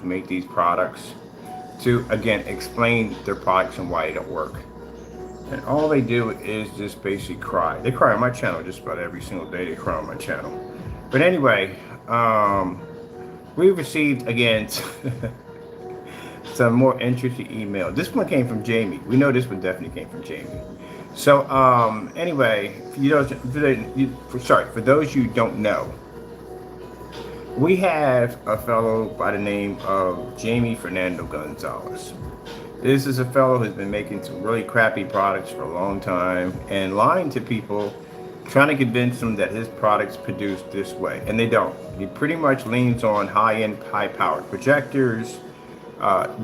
who make these products to, again, explain their products and why they don't work. And all they do is just basically cry. They cry on my channel just about every single day. They cry on my channel. But anyway, we received, again, some more interesting email. This one came from Jamie. We know this one definitely came from Jamie. So anyway, for those you don't know, we have a fellow by the name of Jamie Fernando Gonzalez. This is a fellow who's been making some really crappy products for a long time and lying to people, trying to convince them that his products produce this way, and they don't. He pretty much leans on high-end, high-powered projectors,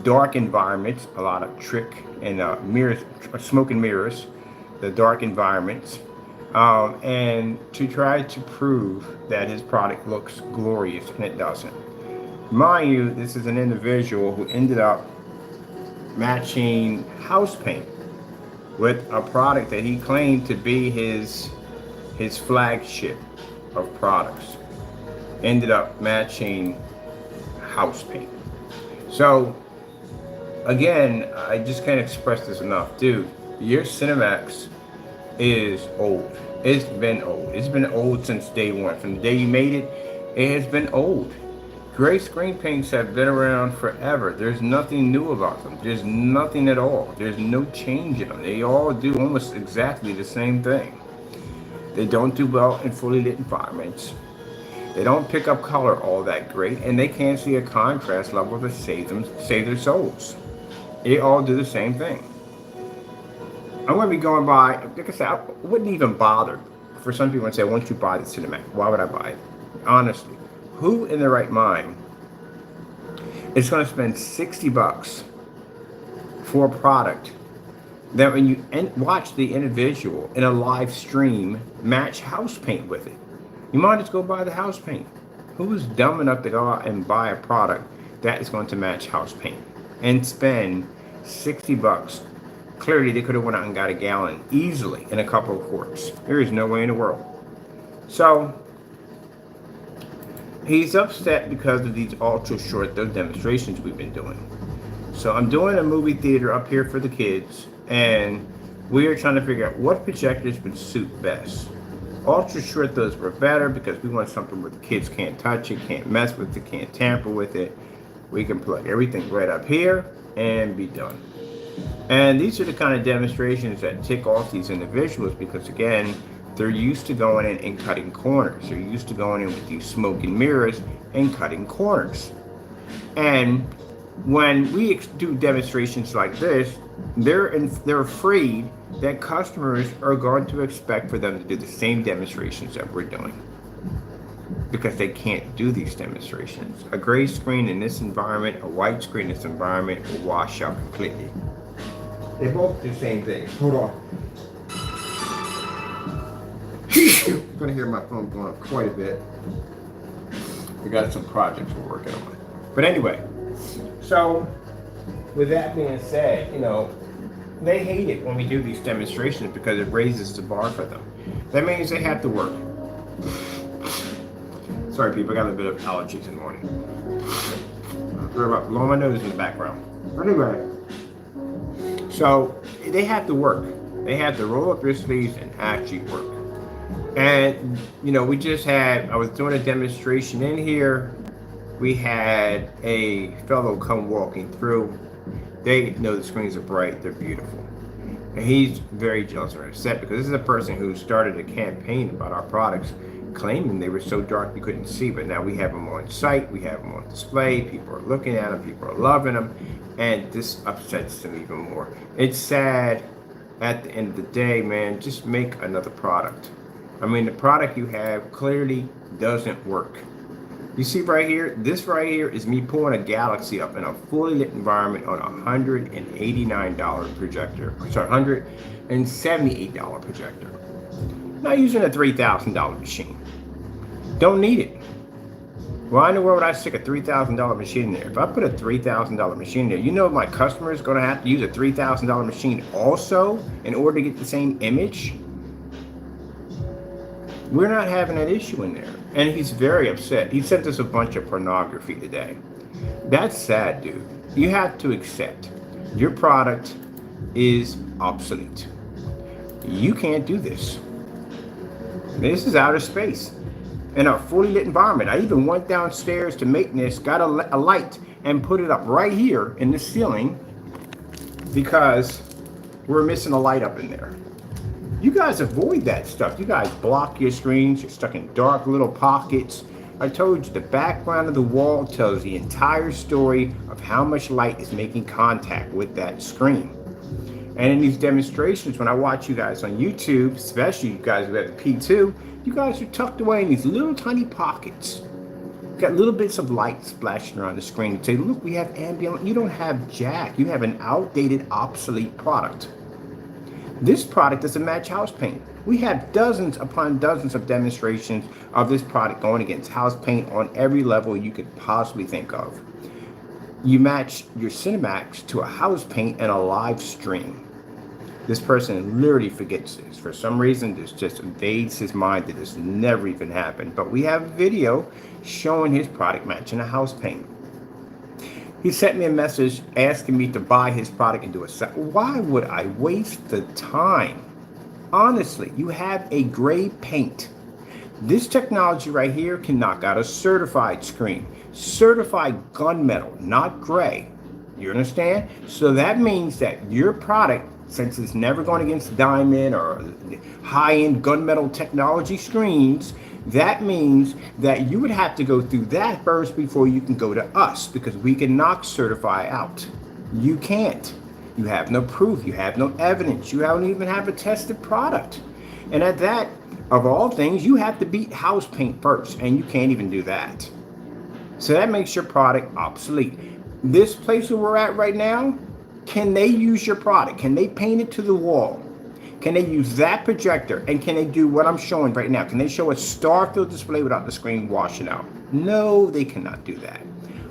dark environments, a lot of trick and mirrors, smoke and mirrors, the dark environments, and to try to prove that his product looks glorious, and it doesn't. Mind you, this is an individual who ended up matching house paint with a product that he claimed to be his flagship of products. Ended up matching house paint. So again, I just can't express this enough. Dude, your Cinemax is old. It's been old. It's been old since day one. From the day you made it, it has been old. Gray screen paints have been around forever. There's nothing new about them. There's nothing at all. There's no change in them. They all do almost exactly the same thing. They don't do well in fully lit environments. They don't pick up color all that great, and they can't see a contrast level to save their souls. They all do the same thing. I'm going to be going by, like I said, I wouldn't even bother for some people to say, once you buy the Cinemax, why would I buy it? Honestly, who in their right mind is going to spend $60 for a product that when you watch the individual in a live stream match house paint with it? You might just go buy the house paint. Who's dumb enough to go out and buy a product that is going to match house paint and spend $60? Clearly, they could have went out and got a gallon easily in a couple of quarts. There is no way in the world. So he's upset because of these ultra short demonstrations we've been doing. So I'm doing a movie theater up here for the kids, and we are trying to figure out what projectors would suit best. Ultra short, those were better because we want something where the kids can't touch it, can't mess with it, can't tamper with it. We can plug everything right up here and be done. And these are the kind of demonstrations that tick off these individuals because, again, they're used to going in and cutting corners. They're used to going in with these smoke and mirrors and cutting corners. And when we do demonstrations like this, they're afraid that customers are going to expect for them to do the same demonstrations that we're doing because they can't do these demonstrations. A gray screen in this environment, a white screen in this environment will wash out completely. They both do the same thing. Hold on. You're gonna hear my phone going up quite a bit. We got some projects we're working on. But anyway, so with that being said, you know, they hate it when we do these demonstrations because it raises the bar for them. That means they have to work. Sorry people, I got a bit of allergies in the morning. Sorry about blowing my nose in the background. Anyway, so they have to work. They have to roll up their sleeves and actually work. And, you know, I was doing a demonstration in here. We had a fellow come walking through. They know the screens are bright, they're beautiful. And he's very jealous or upset because this is a person who started a campaign about our products claiming they were so dark you couldn't see, but now we have them on site, we have them on display, people are looking at them, people are loving them, and this upsets them even more. It's sad. At the end of the day, man, just make another product. I mean, the product you have clearly doesn't work. You see right here, this right here is me pulling a Galaxy up in a fully lit environment on a $189 projector. Sorry, $178 projector. Not using a $3,000 machine. Don't need it. Why in the world would I stick a $3,000 machine in there? If I put a $3,000 machine in there, you know my customer is going to have to use a $3,000 machine also in order to get the same image? We're not having that issue in there. And he's very upset. He sent us a bunch of pornography today. That's sad, dude. You have to accept your product is obsolete. You can't do this. This is outer space in a fully lit environment. I even went downstairs to maintenance, got a light, and put it up right here in the ceiling because we're missing a light up in there. You guys avoid that stuff. You guys block your screens. You're stuck in dark little pockets. I told you the background of the wall tells the entire story of how much light is making contact with that screen. And in these demonstrations, when I watch you guys on YouTube, especially you guys who have the P2, you guys are tucked away in these little tiny pockets. Got little bits of light splashing around the screen to say, look, we have ambient. You don't have jack. You have an outdated, obsolete product. This product doesn't match house paint. We have dozens upon dozens of demonstrations of this product going against house paint on every level you could possibly think of. You match your Cinemax to a house paint and a live stream. This person literally forgets this. For some reason, this just invades his mind that this never even happened. But we have a video showing his product matching a house paint. He sent me a message asking me to buy his product and do a set. Why would I waste the time? Honestly, you have a gray paint. This technology right here can knock out a certified screen. Certified gunmetal, not gray. You understand? So that means that your product, since it's never going against diamond or high-end gunmetal technology screens, that means that you would have to go through that first before you can go to us, because we can knock certify out. You can't. You have no proof. You have no evidence. You don't even have a tested product. And at that, of all things, you have to beat house paint first, and you can't even do that. So that makes your product obsolete. This place where we're at right now, can they use your product? Can they paint it to the wall? Can they use that projector? And can they do what I'm showing right now? Can they show a star-filled display without the screen washing out? No, they cannot do that.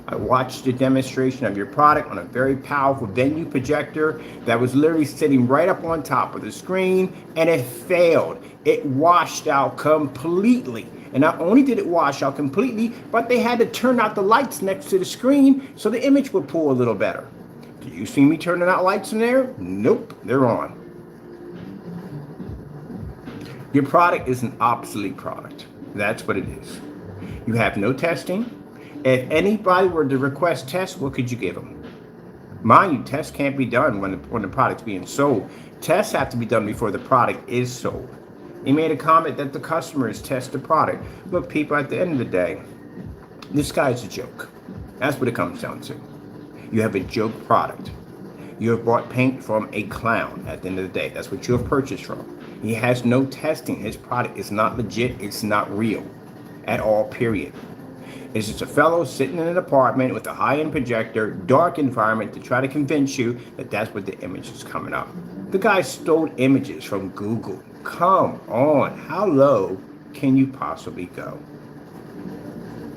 I watched a demonstration of your product on a very powerful venue projector that was literally sitting right up on top of the screen, and it failed. It washed out completely. And not only did it wash out completely, but they had to turn out the lights next to the screen so the image would pull a little better. Do you see me turning out lights in there? Nope, they're on. Your product is an obsolete product. That's what it is. You have no testing. If anybody were to request tests, what could you give them? Mind you, tests can't be done when the product's being sold. Tests have to be done before the product is sold. He made a comment that the customers test the product. Look, people, at the end of the day, this guy's a joke. That's what it comes down to. You have a joke product. You have bought paint from a clown at the end of the day. That's what you have purchased from. He has no testing. His product is not legit. It's not real at all, period. It's just a fellow sitting in an apartment with a high-end projector, dark environment to try to convince you that that's what the image is coming up. The guy stole images from Google. Come on, how low can you possibly go?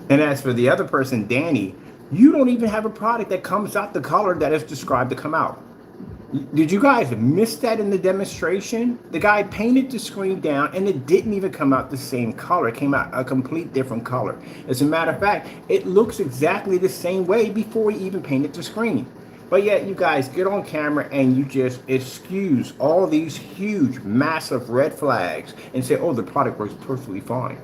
And as for the other person, Danny, you don't even have a product that comes out the color that is described to come out. Did you guys miss that in the demonstration? The guy painted the screen down and it didn't even come out the same color. It came out a complete different color. As a matter of fact, it looks exactly the same way before he even painted the screen. But yet you guys get on camera and you just excuse all these huge, massive red flags and say, oh, the product works perfectly fine.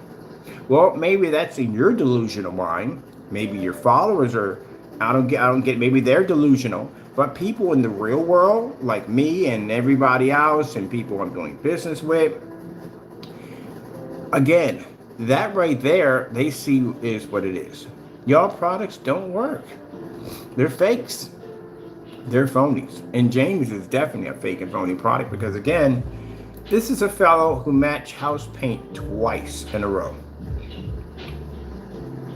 Well, maybe that's in your delusional mind. Maybe your followers are, I don't get, maybe they're delusional. But people in the real world, like me and everybody else and people I'm doing business with, again, that right there, they see is what it is. Y'all products don't work. They're fakes. They're phonies. And James is definitely a fake and phony product because, again, this is a fellow who matched house paint twice in a row.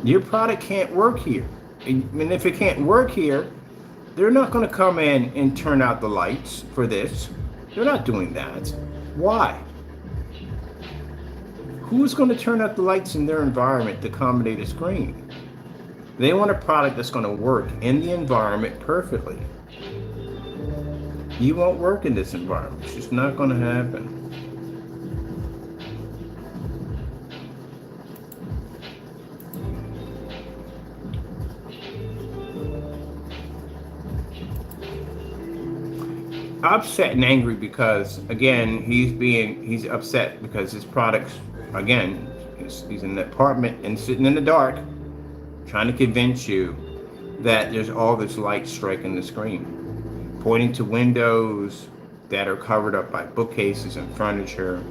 Your product can't work here. And if it can't work here, they're not going to come in and turn out the lights for this. They're not doing that. Why? Who's going to turn out the lights in their environment to accommodate a screen? They want a product that's going to work in the environment perfectly. You won't work in this environment. It's just not going to happen. upset and angry because, again, he's upset because his products, again, he's in the apartment and sitting in the dark trying to convince you that there's all this light striking the screen, pointing to windows that are covered up by bookcases and furniture,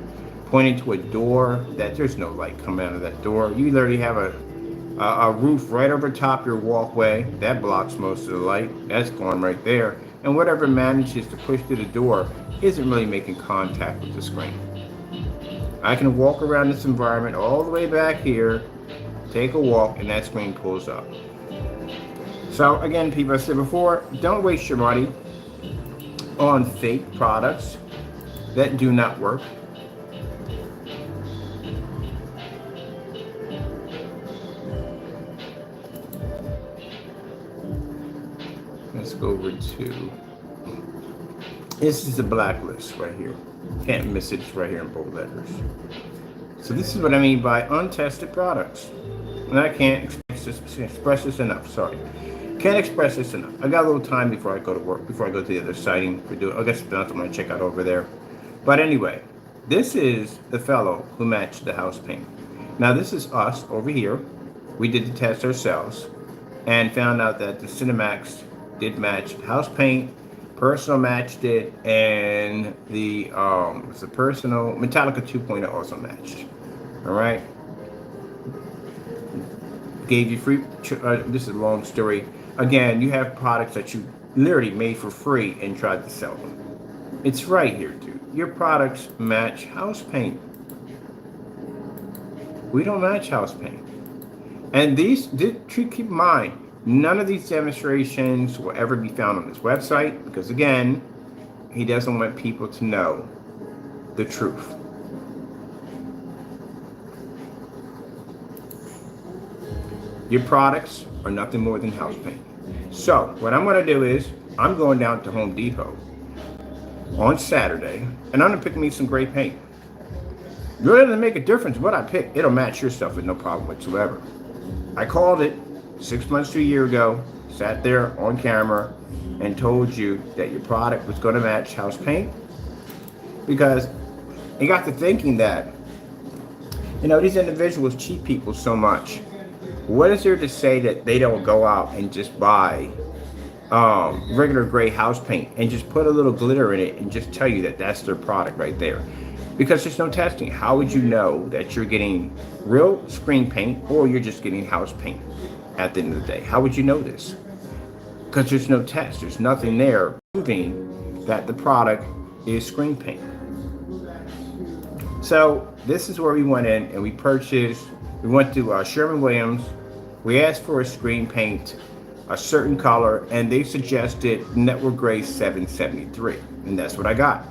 pointing to a door that there's no light coming out of that door. You literally have a roof right over top your walkway that blocks most of the light. That's gone right there. And whatever manages to push through the door isn't really making contact with the screen. I can walk around this environment all the way back here, take a walk, and that screen pulls up. So again, people, I said before, don't waste your money on fake products that do not work. Let's go over to, this is the blacklist right here. Can't miss it, it's right here in bold letters. So this is what I mean by untested products. And I can't express this enough, sorry. Can't express this enough. I got a little time before I go to work, before I go to the other sighting. I guess I'm going to check out over there. But anyway, this is the fellow who matched the house paint. Now this is us over here. We did the test ourselves and found out that the Cinemax did match house paint, personal matched it, and the personal Metallica 2.0 also matched. All right, gave you free. This is a long story. Again, you have products that you literally made for free and tried to sell them. It's right here, dude. Your products match house paint. We don't match house paint, and keep in mind. None of these demonstrations will ever be found on this website because, again, he doesn't want people to know the truth. Your products are nothing more than house paint. So what I'm going to do is I'm going down to Home Depot on Saturday and I'm going to pick me some gray paint. It really doesn't make a difference what I pick. It'll match your stuff with no problem whatsoever. I called it 6 months to a year ago, sat there on camera and told you that your product was going to match house paint because it got to thinking that, these individuals cheat people so much. What is there to say that they don't go out and just buy regular gray house paint and just put a little glitter in it and just tell you that that's their product right there? Because there's no testing. How would you know that you're getting real screen paint or you're just getting house paint? At the end of the day, how would you know this? Because there's no test. There's nothing there proving that the product is screen paint. So this is where we went in and we went to Sherwin-Williams. We asked for a screen paint, a certain color, and they suggested Network Gray 773, and that's what I got.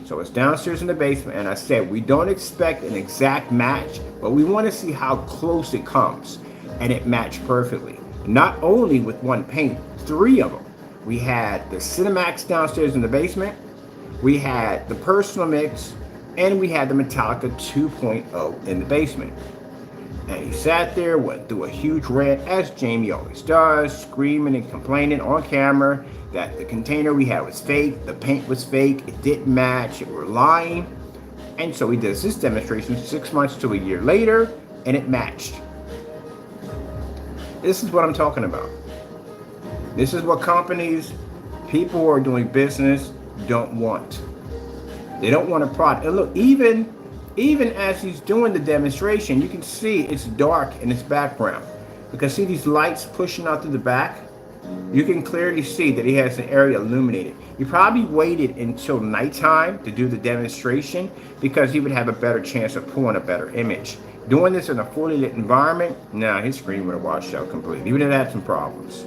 So it's downstairs in the basement, and I said we don't expect an exact match, but we want to see how close it comes. And it matched perfectly. Not only with one paint, 3 of them. We had the Cinemax downstairs in the basement, we had the personal mix, and we had the Metallica 2.0 in the basement. And he sat there, went through a huge rant, as Jamie always does, screaming and complaining on camera that the container we had was fake, the paint was fake, it didn't match, it were lying. And so he does this demonstration 6 months to a year later, and it matched. This is what I'm talking about. This is what companies, people who are doing business don't want. They don't want a product. And look, even as he's doing the demonstration, you can see it's dark in its background. Because see these lights pushing out through the back? You can clearly see that he has an area illuminated. He probably waited until nighttime to do the demonstration because he would have a better chance of pulling a better image. Doing this in a fully lit environment, his screen would have washed out completely. He would have had some problems.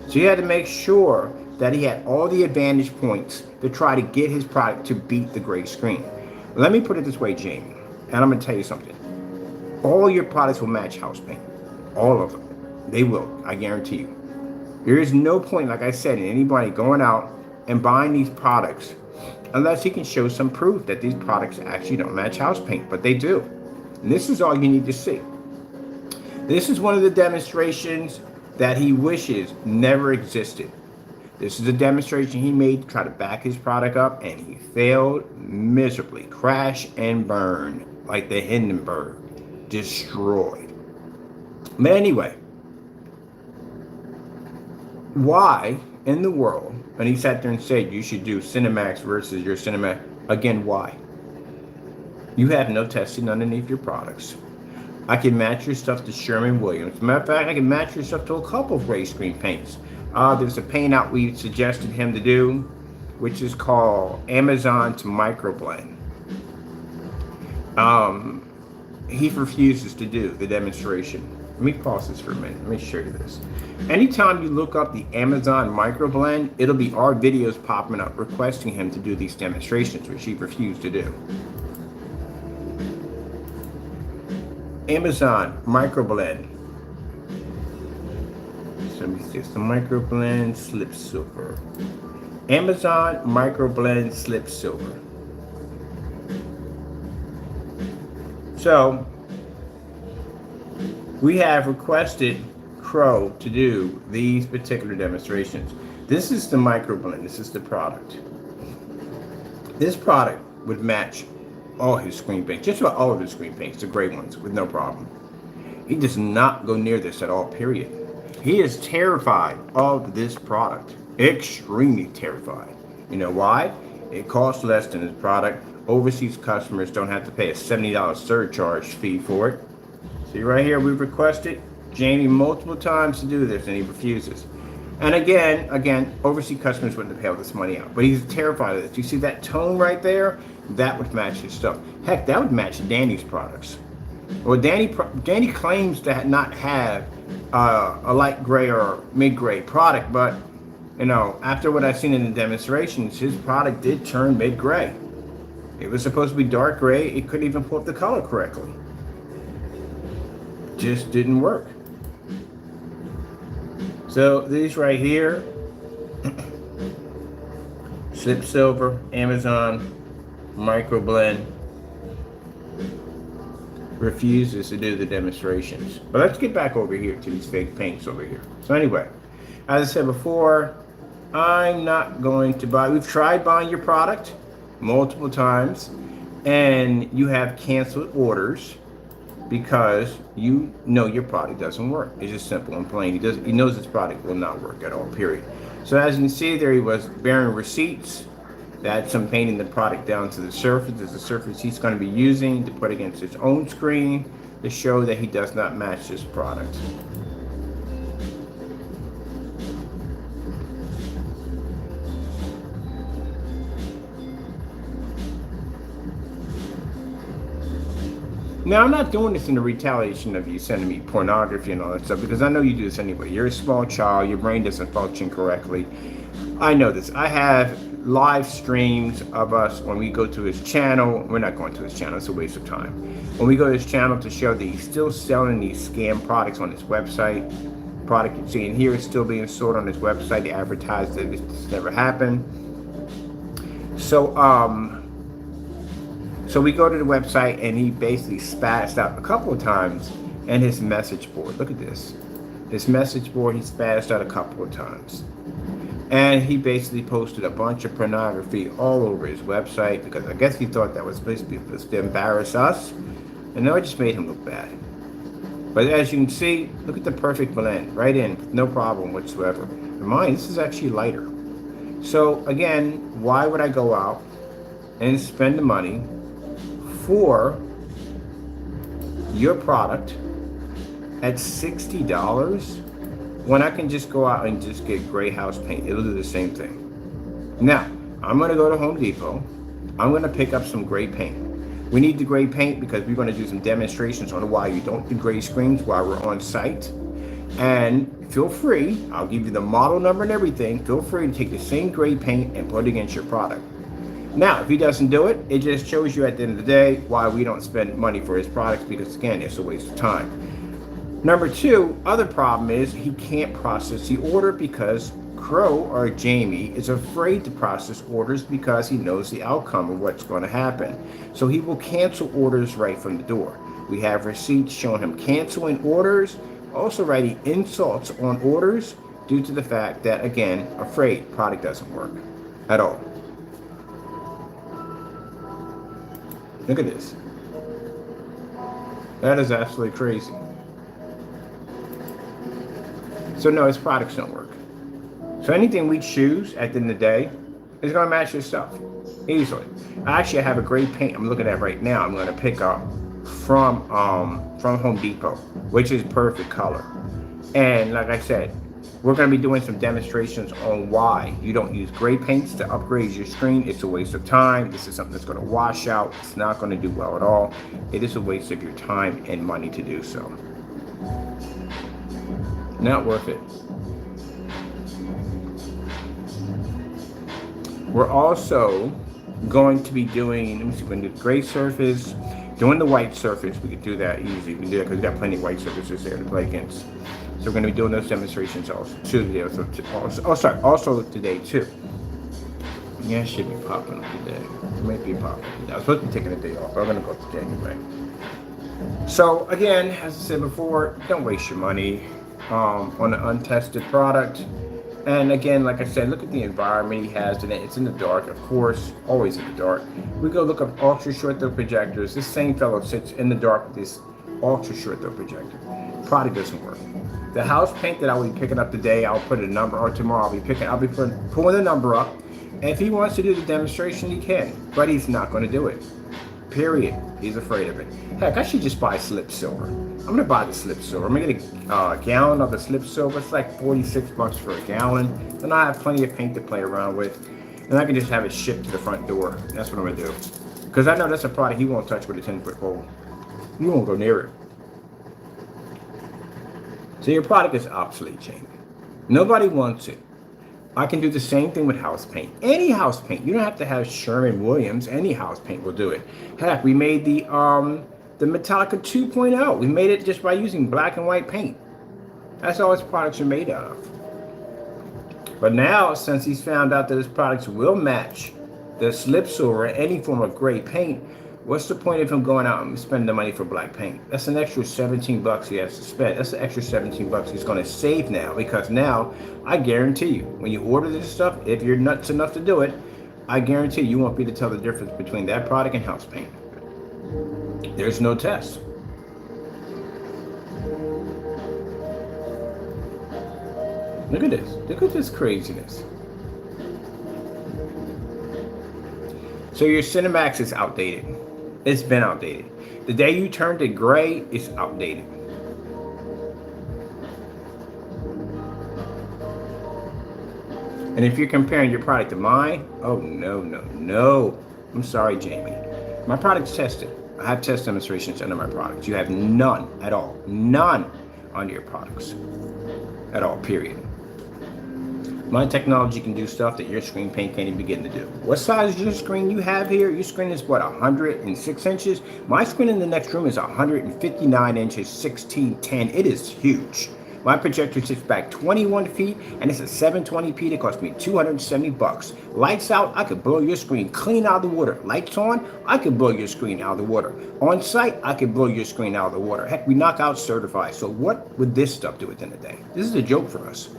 So he had to make sure that he had all the advantage points to try to get his product to beat the gray screen. Let me put it this way, Jamie, and I'm going to tell you something. All your products will match house paint. All of them. They will, I guarantee you. There is no point, like I said, in anybody going out and buying these products unless he can show some proof that these products actually don't match house paint, but they do. And this is all you need to see. This is one of the demonstrations that he wishes never existed. This is a demonstration he made to try to back his product up, and he failed miserably. Crash and burn, like the Hindenburg. Destroyed. But anyway, why in the world, and he sat there and said you should do Cinemax versus your Cinemax, again, why? You have no testing underneath your products. I can match your stuff to Sherwin-Williams. As a matter of fact, I can match your stuff to a couple of gray screen paints. There's a paint out we suggested him to do, which is called Amazon's Microblend. He refuses to do the demonstration. Let me pause this for a minute. Let me show you this. Anytime you look up the Amazon Microblend, it'll be our videos popping up requesting him to do these demonstrations, which he refused to do. Amazon Microblend. So let me see, the Microblend Slip Silver. Amazon Microblend Slip Silver. So we have requested Crow to do these particular demonstrations. This is the Microblend. This is the product. This product would match all his screen paints, just about all of his screen paints, the gray ones, with no problem. He does not go near this at all, period. He is terrified of this product, extremely terrified. You know why? It costs less than his product. Overseas customers don't have to pay a $70 surcharge fee for it. See right here, we've requested Jamie multiple times to do this, and he refuses. And again, overseas customers wouldn't pay all this money out, but he's terrified of this. You see that tone right there? That would match his stuff. Heck, that would match Danny's products. Well, Danny claims to not have a light gray or mid-gray product, but you know, after what I've seen in the demonstrations, his product did turn mid-gray. It was supposed to be dark gray. It couldn't even pull up the color correctly. Just didn't work. So these right here, Slip Silver, Amazon Microblend, refuses to do the demonstrations. But let's get back over here to these fake paints over here. So anyway, as I said before, I'm not going to buy. We've tried buying your product multiple times, and you have canceled orders because you know your product doesn't work. It's just simple and plain. He knows his product will not work at all, period. So as you can see there, he was bearing receipts. That's some painting the product down to the surface. It's the surface he's going to be using to put against his own screen to show that he does not match this product. Now, I'm not doing this in the retaliation of you sending me pornography and all that stuff, because I know you do this anyway. You're a small child. Your brain doesn't function correctly. I know this. I have live streams of us when we go to his channel. We're not going to his channel. It's a waste of time. When we go to his channel to show that he's still selling these scam products on his website. The product you're seeing here is still being sold on his website. They advertise that this never happened. So we go to the website, and he basically spazzed out a couple of times in his message board. Look at this. His message board, he spazzed out a couple of times. And he basically posted a bunch of pornography all over his website, because I guess he thought that was basically to embarrass us. And no, it just made him look bad. But as you can see, look at the perfect blend, right in, no problem whatsoever. And mine, this is actually lighter. So again, why would I go out and spend the money for your product at $60 when I can just go out and just get gray house paint? It'll do the same thing. Now, I'm going to go to Home Depot. I'm going to pick up some gray paint. We need the gray paint because we're going to do some demonstrations on why you don't do gray screens while we're on site. And feel free, I'll give you the model number and everything. Feel free to take the same gray paint and put it against your product. Now, if he doesn't do it, it just shows you at the end of the day why we don't spend money for his products, because again, it's a waste of time. Number two, other problem is he can't process the order because Crow or Jamie is afraid to process orders because he knows the outcome of what's going to happen. So he will cancel orders right from the door. We have receipts showing him canceling orders, also writing insults on orders, due to the fact that, again, afraid product doesn't work at all. Look at this. That is absolutely crazy. So no, his products don't work. So anything we choose at the end of the day is going to match your stuff easily. Actually, I have a great paint I'm looking at right now. I'm going to pick up from Home Depot, which is perfect color. And like I said, we're going to be doing some demonstrations on why you don't use gray paints to upgrade your screen. It's a waste of time. This is something that's going to wash out. It's not going to do well at all. It is a waste of your time and money to do so. Not worth it. We're also going to be doing, let me see, we're going to do gray surface, doing the white surface. We could do that easy. We can do that because we got plenty of white surfaces there to play against. So we're going to be doing those demonstrations also today. Also today too. Yeah, it should be popping up today. It might be popping. I was supposed to be taking a day off, but I'm going to go today anyway. So again, as I said before, don't waste your money on an untested product. And again, like I said, look at the environment he has in it. It's in the dark, of course, always in the dark. We go look up ultra short throw projectors. This same fellow sits in the dark with this ultra short throw projector. Product doesn't work. The house paint that I'll be picking up today, I'll put a number, or tomorrow I'll be pulling the number up. And if he wants to do the demonstration, he can, but he's not going to do it. Period. He's afraid of it. Heck, I should just buy slip silver. I'm gonna buy the slip silver. I'm gonna get a gallon of the slip silver. It's like 46 bucks for a gallon. Then I have plenty of paint to play around with, and I can just have it shipped to the front door. That's what I'm gonna do. Because I know that's a product he won't touch with a 10-foot pole. He won't go near it. So your product is obsolete, Jamie. Nobody wants it. I can do the same thing with house paint. Any house paint. You don't have to have Sherwin-Williams. Any house paint will do it. Heck, we made the Metallica 2.0. We made it just by using black and white paint. That's all his products are made out of. But now, since he's found out that his products will match the slip silver or any form of gray paint, what's the point of him going out and spending the money for black paint? That's an extra 17 bucks he has to spend. That's an extra 17 bucks he's going to save now, because now I guarantee you, when you order this stuff, if you're nuts enough to do it, I guarantee you won't be able to tell the difference between that product and house paint. There's no test. Look at this. Look at this craziness. So your Cinemax is outdated. It's been outdated. The day you turned it gray, it's outdated. And if you're comparing your product to mine, oh no. I'm sorry, Jamie. My product's tested. I have test demonstrations under my products. You have none at all. None under your products. At all, period. My technology can do stuff that your screen paint can't even begin to do. What size is your screen you have here? Your screen is what, 106 inches? My screen in the next room is 159 inches, 1610. It is huge. My projector sits back 21 feet, and it's a 720p that cost me 270 bucks. Lights out, I could blow your screen clean out of the water. Lights on, I could blow your screen out of the water. On site, I could blow your screen out of the water. Heck, we knock out certified. So what would this stuff do at the end of the day? This is a joke for us.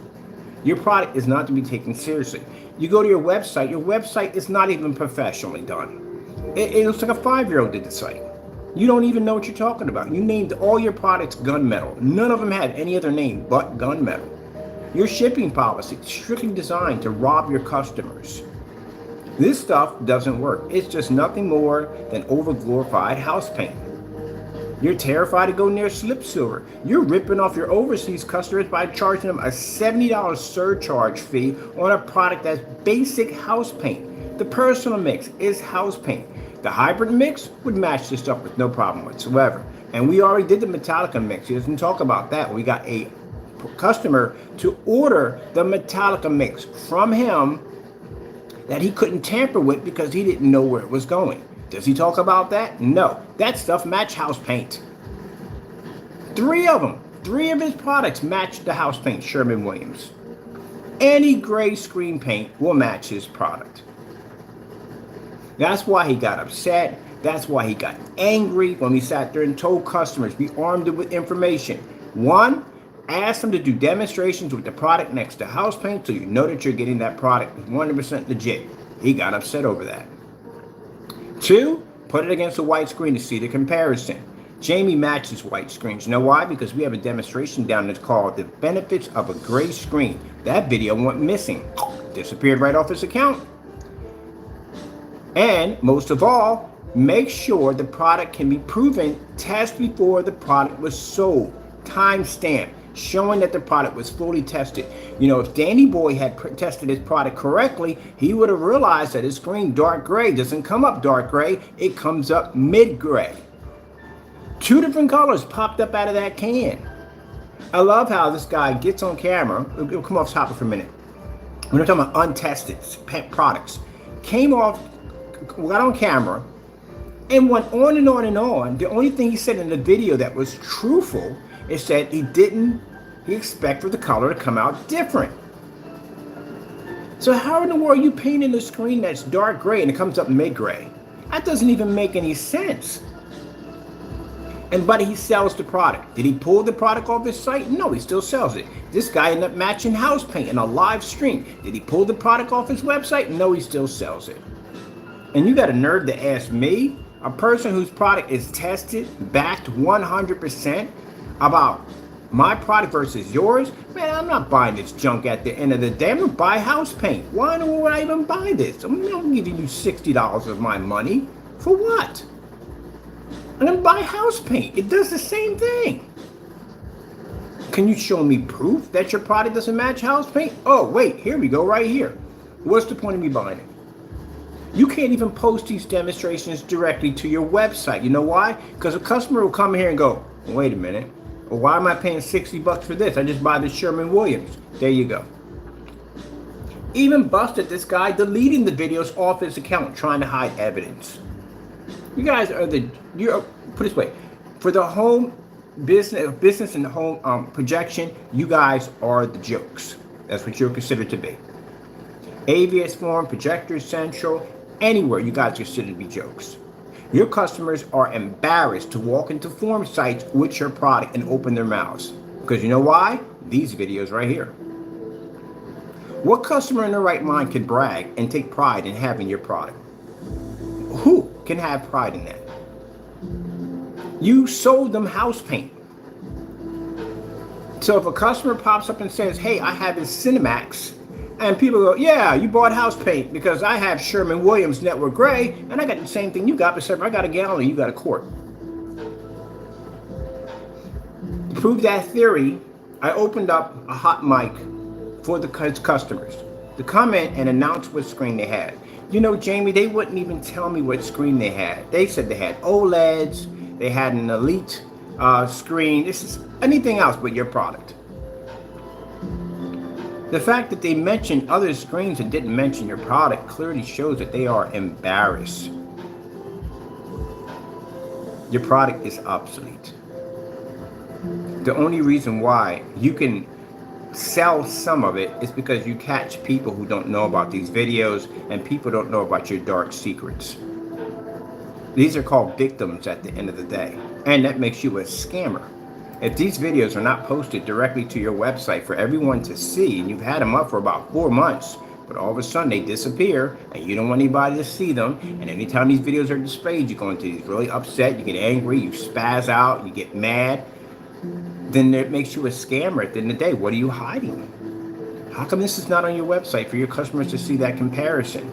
Your product is not to be taken seriously. You go to your website is not even professionally done. It looks like a 5-year-old did the site. You don't even know what you're talking about. You named all your products gunmetal. None of them had any other name but gunmetal. Your shipping policy is strictly designed to rob your customers. This stuff doesn't work. It's just nothing more than over-glorified house paint. You're terrified to go near slip silver. You're ripping off your overseas customers by charging them a $70 surcharge fee on a product that's basic house paint. The personal mix is house paint. The hybrid mix would match this stuff with no problem whatsoever. And we already did the Metallica mix. He doesn't talk about that. We got a customer to order the Metallica mix from him that he couldn't tamper with because he didn't know where it was going. Does he talk about that? No. That stuff match house paint. 3 of them. 3 of his products match the house paint, Sherwin-Williams. Any gray screen paint will match his product. That's why he got upset. That's why he got angry when we sat there and told customers, we armed him with information. 1, Ask them to do demonstrations with the product next to house paint so you know that you're getting that product 100% legit. He got upset over that. 2, put it against a white screen to see the comparison. Jamie matches white screens. You know why? Because we have a demonstration down that's called The Benefits of a Gray Screen. That video went missing. Disappeared right off his account. And most of all, make sure the product can be proven. Test before the product was sold. Timestamp, showing that the product was fully tested. You know, if Danny Boy had tested his product correctly, he would have realized that his screen dark gray doesn't come up dark gray, it comes up mid gray. 2 different colors popped up out of that can. I love how this guy gets on camera. It'll come off topic for a minute. When I'm talking about untested products, came off, got on camera, and went on and on and on. The only thing he said in the video that was truthful is that he expected the color to come out different. So how in the world are you painting a screen that's dark gray and it comes up mid-gray? That doesn't even make any sense. But he sells the product. Did he pull the product off his site? No, he still sells it. This guy ended up matching house paint in a live stream. Did he pull the product off his website? No, he still sells it. And you got a nerve to ask me, a person whose product is tested, backed 100% about my product versus yours? Man, I'm not buying this junk at the end of the day. I'm gonna buy house paint. Why would I even buy this? I'm giving you $60 of my money. For what? I'm gonna buy house paint. It does the same thing. Can you show me proof that your product doesn't match house paint? Oh, wait, here we go right here. What's the point of me buying it? You can't even post these demonstrations directly to your website. You know why? Because a customer will come here and go, wait a minute, well, why am I paying $60 for this? I just buy the Sherwin-Williams. There you go. Even busted this guy deleting the videos off his account, trying to hide evidence. You guys are put it this way, for the home business and the home projection, you guys are the jokes. That's what you're considered to be. AVS Forum, Projector Central, anywhere you guys are considered to be jokes. Your customers are embarrassed to walk into forum sites with your product and open their mouths. Because you know why? These videos right here. What customer in their right mind can brag and take pride in having your product? Who can have pride in that? You sold them house paint. So if a customer pops up and says, hey, I have this Cinemax, and people go, yeah, you bought house paint because I have Sherwin-Williams Network Gray, and I got the same thing you got, but I got a gallon and you got a quart. To prove that theory, I opened up a hot mic for the customers to come in and announce what screen they had. You know, Jamie, they wouldn't even tell me what screen they had. They said they had OLEDs, they had an Elite screen. This is anything else but your product. The fact that they mentioned other screens and didn't mention your product clearly shows that they are embarrassed. Your product is obsolete. The only reason why you can sell some of it is because you catch people who don't know about these videos and people don't know about your dark secrets. These are called victims at the end of the day, and that makes you a scammer. If these videos are not posted directly to your website for everyone to see, and you've had them up for about 4 months, but all of a sudden they disappear and you don't want anybody to see them, and anytime these videos are displayed, you go into these really upset, you get angry, you spaz out, you get mad, then it makes you a scammer at the end of the day. What are you hiding? How come this is not on your website for your customers to see that comparison?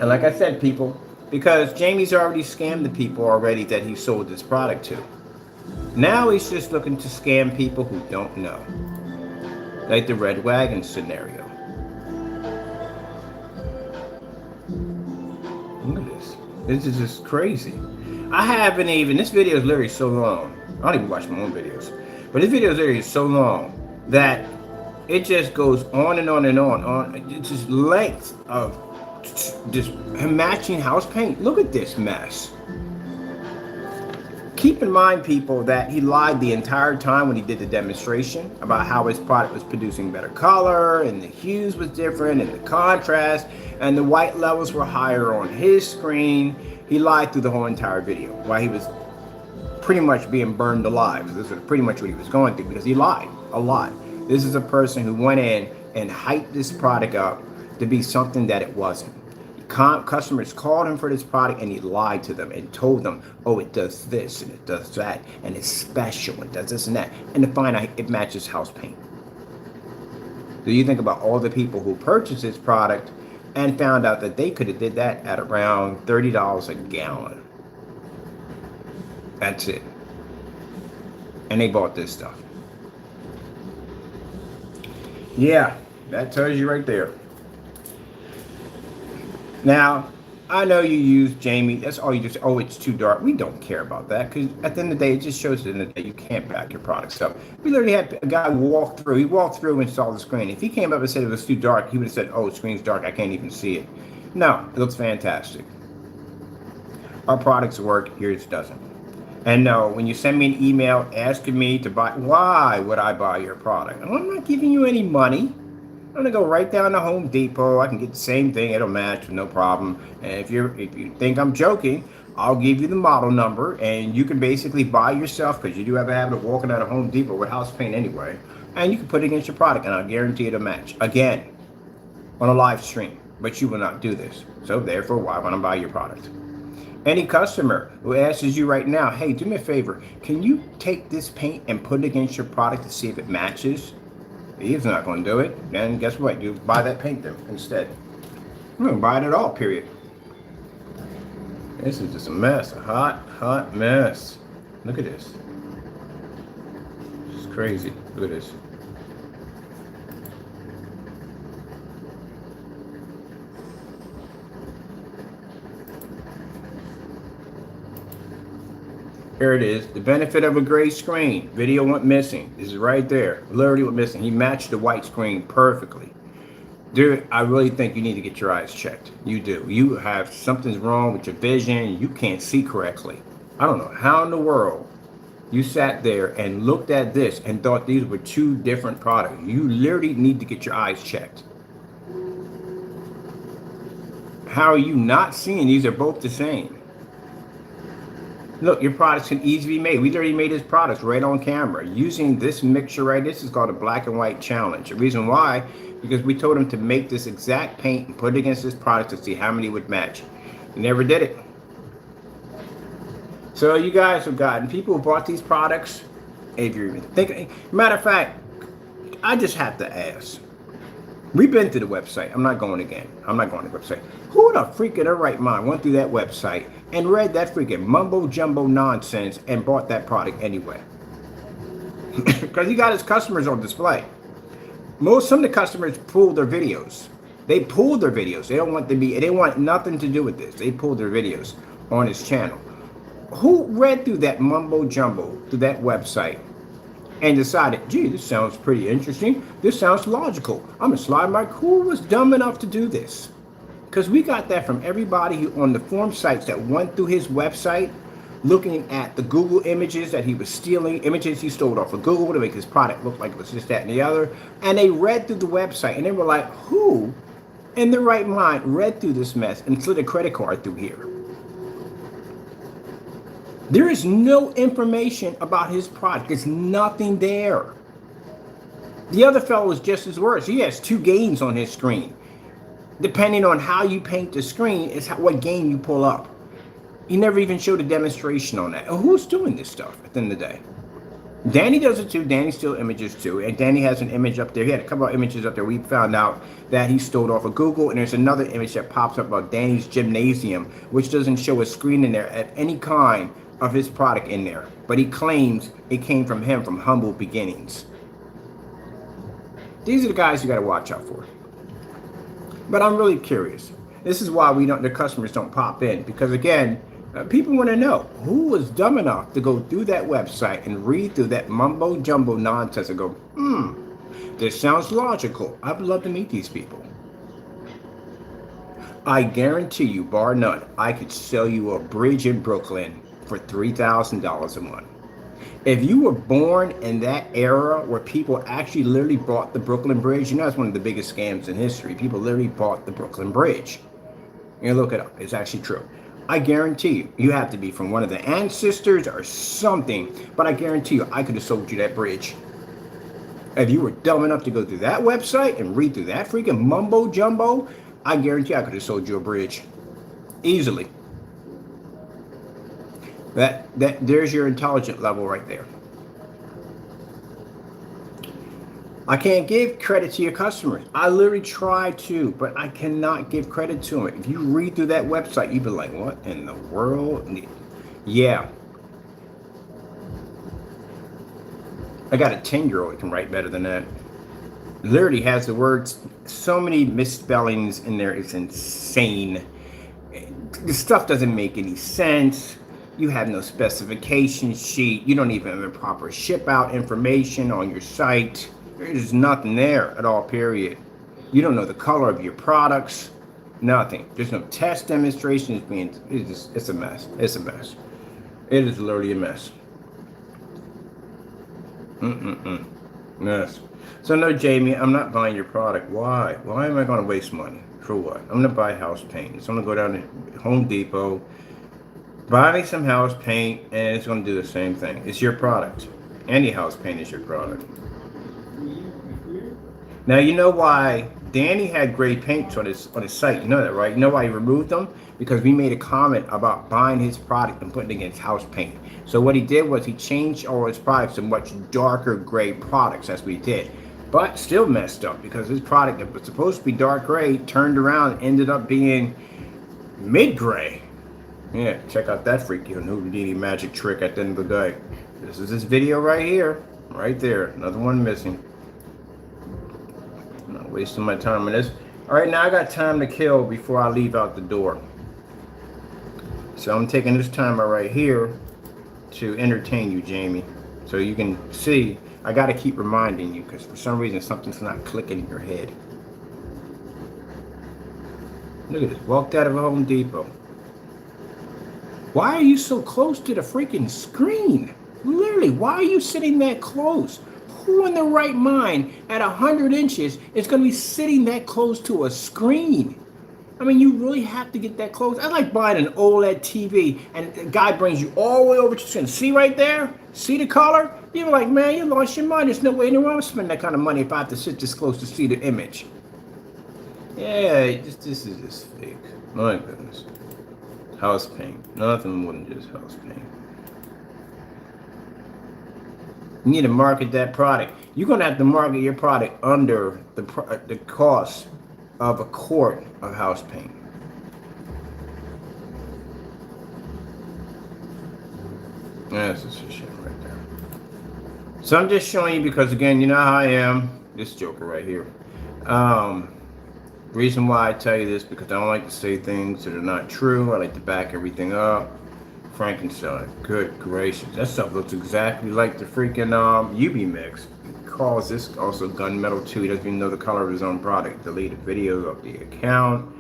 And like I said, people, because Jamie's already scammed the people already that he sold this product to. Now he's just looking to scam people who don't know. Like the Red Wagon scenario. Look at this. This is just crazy. I haven't even, this video is literally so long. I don't even watch my own videos. But this video is literally so long that it just goes on and on and on. It's just length of just matching house paint. Look at this mess. Keep in mind, people, that he lied the entire time when he did the demonstration about how his product was producing better color and the hues was different and the contrast and the white levels were higher on his screen. He lied through the whole entire video while he was pretty much being burned alive. This is pretty much what he was going through because he lied a lot. This is a person who went in and hyped this product up to be something that it wasn't. Customers called him for this product and he lied to them and told them, oh, it does this and it does that and it's special and does this and that. And to find out it matches house paint. So you think about all the people who purchased this product and found out that they could have did that at around $30 a gallon. That's it. And they bought this stuff. Yeah, that tells you right there. Now, I know you use Jamie. That's all you just, oh, it's too dark. We don't care about that because at the end of the day, it just shows that in the day you can't back your products up. We literally had a guy walk through. He walked through and saw the screen. If he came up and said it was too dark, he would have said, oh, the screen's dark. I can't even see it. No, it looks fantastic. Our products work. Yours doesn't. And no, when you send me an email asking me to buy, why would I buy your product? I'm not giving you any money. I'm gonna go right down to Home Depot. I can get the same thing. It'll match with no problem. And if you think I'm joking, I'll give you the model number and you can basically buy yourself, because you do have a habit of walking out of Home Depot with house paint anyway, and you can put it against your product and I'll guarantee it'll match. Again, on a live stream, but you will not do this. So therefore, why want to buy your product? Any customer who asks you right now, hey, do me a favor, can you take this paint and put it against your product to see if it matches? He's not going to do it. Then guess what? You buy that paint then instead. I'm going to buy it at all, period. This is just a mess. A hot, hot mess. Look at this. It's crazy. Look at this. Here it is. The benefit of a gray screen. Video went missing. This is right there. Literally went missing. He matched the white screen perfectly. Dude, I really think you need to get your eyes checked. You do. You have something's wrong with your vision. You can't see correctly. I don't know how in the world you sat there and looked at this and thought these were two different products. You literally need to get your eyes checked. How are you not seeing these are both the same? Look, your products can easily be made. We already made his products right on camera using this mixture right. This is called a black and white challenge. The reason why, because we told him to make this exact paint and put it against this product to see how many would match. He never did it. So you guys have gotten people who bought these products. If you're even thinking, matter of fact, I just have to ask. We've been to the website. I'm not going again. I'm not going to the website. Who the freak in their right mind went through that website and read that freaking mumbo jumbo nonsense and bought that product anyway? Because he got his customers on display. Some of the customers pulled their videos. They pulled their videos. They don't want to be. They want nothing to do with this. They pulled their videos on his channel. Who read through that mumbo jumbo to that website and decided, gee, this sounds pretty interesting. This sounds logical. I'm gonna slide my, who was dumb enough to do this? Because we got that from everybody who on the forum sites that went through his website, looking at the Google images that he was stealing, images he stole off of Google to make his product look like it was this, that, and the other. And they read through the website and they were like, who in their right mind read through this mess and slid a credit card through here? There is no information about his product. There's nothing there. The other fellow is just as worse. He has two games on his screen. Depending on how you paint the screen is what game you pull up. He never even showed a demonstration on that. Who's doing this stuff at the end of the day? Danny does it too. Danny steals images too. And Danny has an image up there. He had a couple of images up there. We found out that he stole off of Google. And there's another image that pops up about Danny's gymnasium, which doesn't show a screen in there at any kind of his product in there, but he claims it came from him from humble beginnings. These are the guys you got to watch out for. But I'm really curious. This is why the customers don't pop in, because again, people want to know who was dumb enough to go through that website and read through that mumbo jumbo nonsense and go, this sounds logical. I'd love to meet these people. I guarantee you, bar none, I could sell you a bridge in Brooklyn for $3,000 a month. If you were born in that era where people actually literally bought the Brooklyn Bridge, you know that's one of the biggest scams in history. People literally bought the Brooklyn Bridge. You look it up. It's actually true. I guarantee you, you have to be from one of the ancestors or something, but I guarantee you, I could have sold you that bridge. If you were dumb enough to go through that website and read through that freaking mumbo jumbo, I guarantee I could have sold you a bridge. Easily. There's your intelligent level right there. I can't give credit to your customers. I literally try to, but I cannot give credit to them. If you read through that website, you'd be like, what in the world? Yeah. I got a 10-year-old that can write better than that. Literally has the words, so many misspellings in there. It's insane. The stuff doesn't make any sense. You have no specification sheet. You don't even have a proper ship out information on your site. There's nothing there at all, period. You don't know the color of your products. Nothing. There's no test demonstrations being, it's a mess. It's a mess. It is literally a mess. Yes. So no, Jamie, I'm not buying your product. Why? Why am I going to waste money? For what? I'm going to buy house paint. So I'm going to go down to Home Depot, buy me some house paint, and it's going to do the same thing. It's your product. Any house paint is your product. Now, you know why Danny had great paints on his site. You know that, right? You know why he removed them? Because we made a comment about buying his product and putting it against house paint. So what he did was he changed all his products to much darker gray products. That's what he did. But still messed up because his product that was supposed to be dark gray turned around and ended up being mid-gray. Yeah, check out that freaky Houdini magic trick at the end of the day. This is this video right here. Right there. Another one missing. I'm not wasting my time on this. Alright, now I got time to kill before I leave out the door. So I'm taking this timer right here to entertain you, Jamie. So you can see, I got to keep reminding you because for some reason something's not clicking in your head. Look at this. Walked out of a Home Depot. Why are you so close to the freaking screen? Literally, why are you sitting that close? Who in their right mind at 100 inches is going to be sitting that close to a screen? I mean, you really have to get that close. I like buying an OLED TV and the guy brings you all the way over to the screen. See right there? See the color? You're like, man, you lost your mind. There's no way in the world to spend that kind of money if I have to sit this close to see the image. Yeah, this is just fake. My goodness. House paint. Nothing more than just house paint. You need to market that product. You're going to have to market your product under the cost of a quart of house paint. That's just a shit right there. So I'm just showing you because, again, you know how I am. This joker right here. Reason why I tell you this, because I don't like to say things that are not true. I like to back everything up. Frankenstein. Good gracious. That stuff looks exactly like the freaking UV mix. He calls this also gunmetal too. He doesn't even know the color of his own product. Delete a video of the account.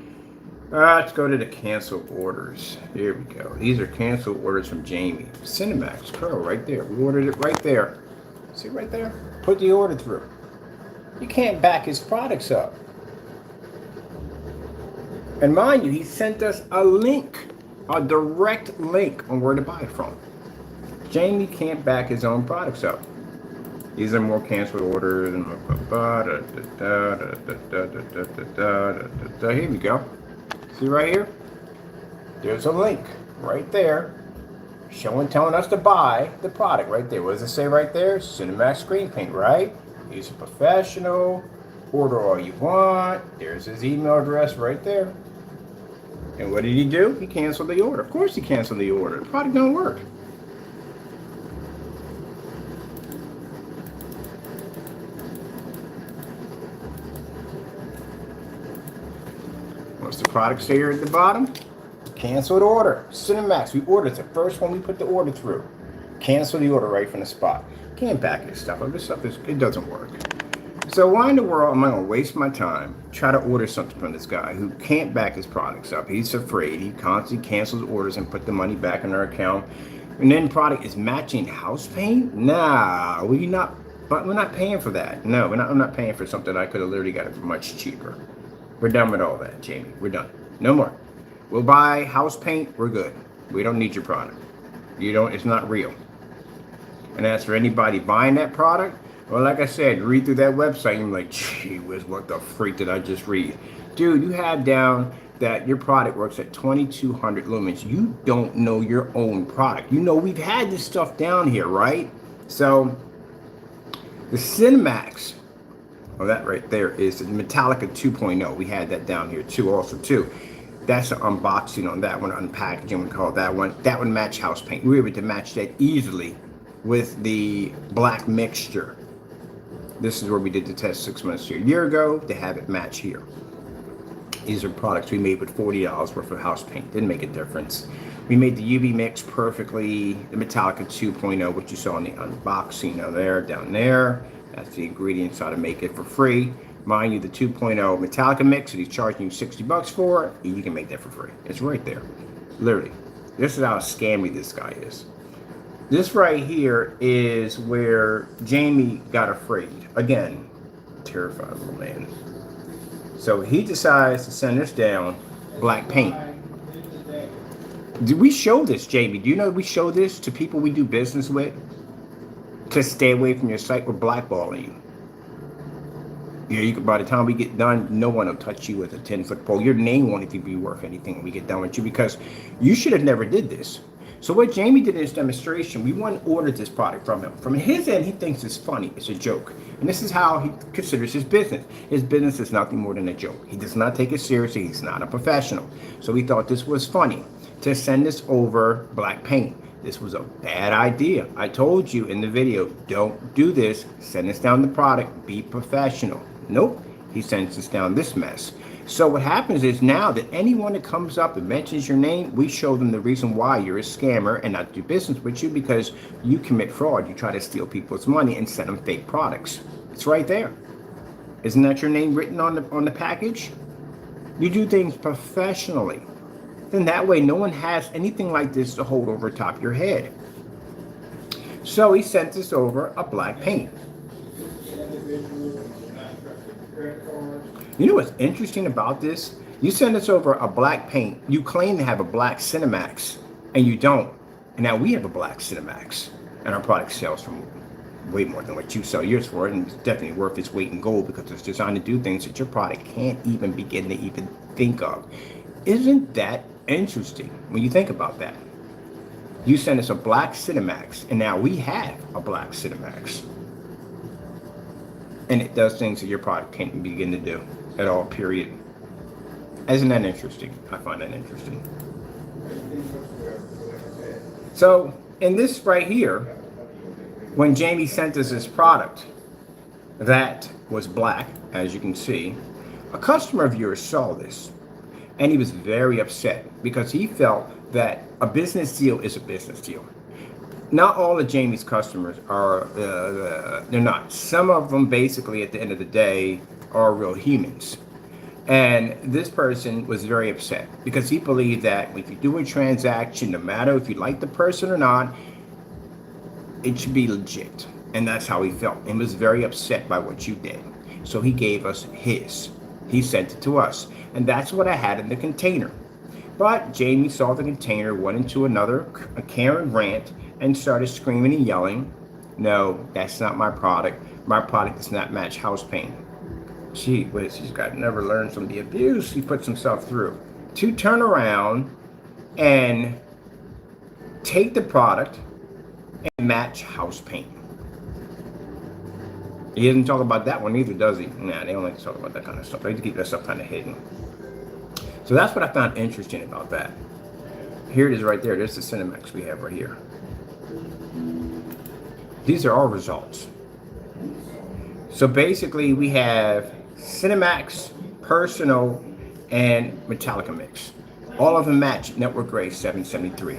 Let's go to the cancel orders. Here we go. These are cancel orders from Jamie. Cinemax Crow right there. We ordered it right there. See right there? Put the order through. You can't back his products up. And mind you, he sent us a link. A direct link on where to buy it from. Jamie can't back his own products up. These are more canceled orders. Here we go. See right here? There's a link right there telling us to buy the product right there. What does it say right there? Cinemax Screen Paint, right? He's a professional. Order all you want. There's his email address right there. And what did he do? He canceled the order. Of course he canceled the order. The product don't work. What's the product say here at the bottom? Canceled order. Cinemax. We ordered. It's the first one we put the order through. Cancel the order right from the spot. Can't back this stuff up. This stuff it doesn't work. So why in the world am I going to waste my time, try to order something from this guy who can't back his products up? He's afraid. He constantly cancels orders and put the money back in our account. And then product is matching house paint? Nah, we're not paying for that. No, I'm not paying for something I could have literally got it for much cheaper. We're done with all that, Jamie. We're done. No more. We'll buy house paint. We're good. We don't need your product. You don't. It's not real. And as for anybody buying that product, well, like I said, read through that website and you're like, gee whiz, what the freak did I just read? Dude, you have down that your product works at 2200 lumens. You don't know your own product. You know, we've had this stuff down here, right? So the Cinemax, well, that right there is the Metallica 2.0. We had that down here too, also too. That's an unboxing on that one, unpackaging, we call that one. That one match house paint. We were able to match that easily with the black mixture. This is where we did the test 6 months to a year ago to have it match here. These are products we made with $40 worth of house paint. Didn't make a difference. We made the UV mix perfectly. The Metallica 2.0, which you saw in the unboxing down there. That's the ingredients how to make it for free. Mind you, the 2.0 Metallica mix that he's charging you $60 for, you can make that for free. It's right there. Literally. This is how scammy this guy is. This right here is where Jamie got afraid. Again, terrified little man. So he decides to send us down black paint. Did we show this, Jamie? Do you know we show this to people we do business with? To stay away from your site, we're blackballing you. You could, by the time we get done, no one will touch you with a 10-foot pole. Your name won't even be worth anything when we get done with you because you should have never did this. So what Jamie did in his demonstration, we want to order this product from him. From his end, he thinks it's funny. It's a joke. And this is how he considers his business. His business is nothing more than a joke. He does not take it seriously. He's not a professional. So he thought this was funny to send us over black paint. This was a bad idea. I told you in the video, don't do this. Send us down the product. Be professional. Nope. He sends us down this mess. So what happens is now that anyone that comes up and mentions your name, we show them the reason why you're a scammer and not do business with you because you commit fraud. You try to steal people's money and send them fake products. It's right there. Isn't that your name written on the package? You do things professionally. Then that way no one has anything like this to hold over top of your head. So he sent us over a black paint. You know what's interesting about this? You send us over a black paint. You claim to have a black Cinemax, and you don't. And now we have a black Cinemax, and our product sells for way more than what you sell yours for, and it's definitely worth its weight in gold because it's designed to do things that your product can't even begin to even think of. Isn't that interesting when you think about that? You send us a black Cinemax, and now we have a black Cinemax. And it does things that your product can't begin to do at all, period. Isn't that interesting? I find that interesting. So, in this right here, when Jamie sent us this product that was black, as you can see, a customer of yours saw this, and he was very upset because he felt that a business deal is a business deal. Not all of Jamie's customers are, they're not. Some of them basically at the end of the day are real humans. And this person was very upset because he believed that if you do a transaction, no matter if you like the person or not, it should be legit. And that's how he felt and was very upset by what you did. So he gave us his. He sent it to us. And that's what I had in the container. But Jamie saw the container, went into a Karen rant, and started screaming and yelling, no, that's not my product. My product does not match house paint. Gee whiz, he's got never learned from the abuse he puts himself through. To turn around and take the product and match house paint. He doesn't talk about that one either, does he? Nah, they don't like to talk about that kind of stuff. They like to keep that stuff kind of hidden. So that's what I found interesting about that. Here it is right there. There's the Cinemax we have right here. These are our results. So basically we have Cinemax, Personal, and Metallica Mix. All of them match Network Grade 773.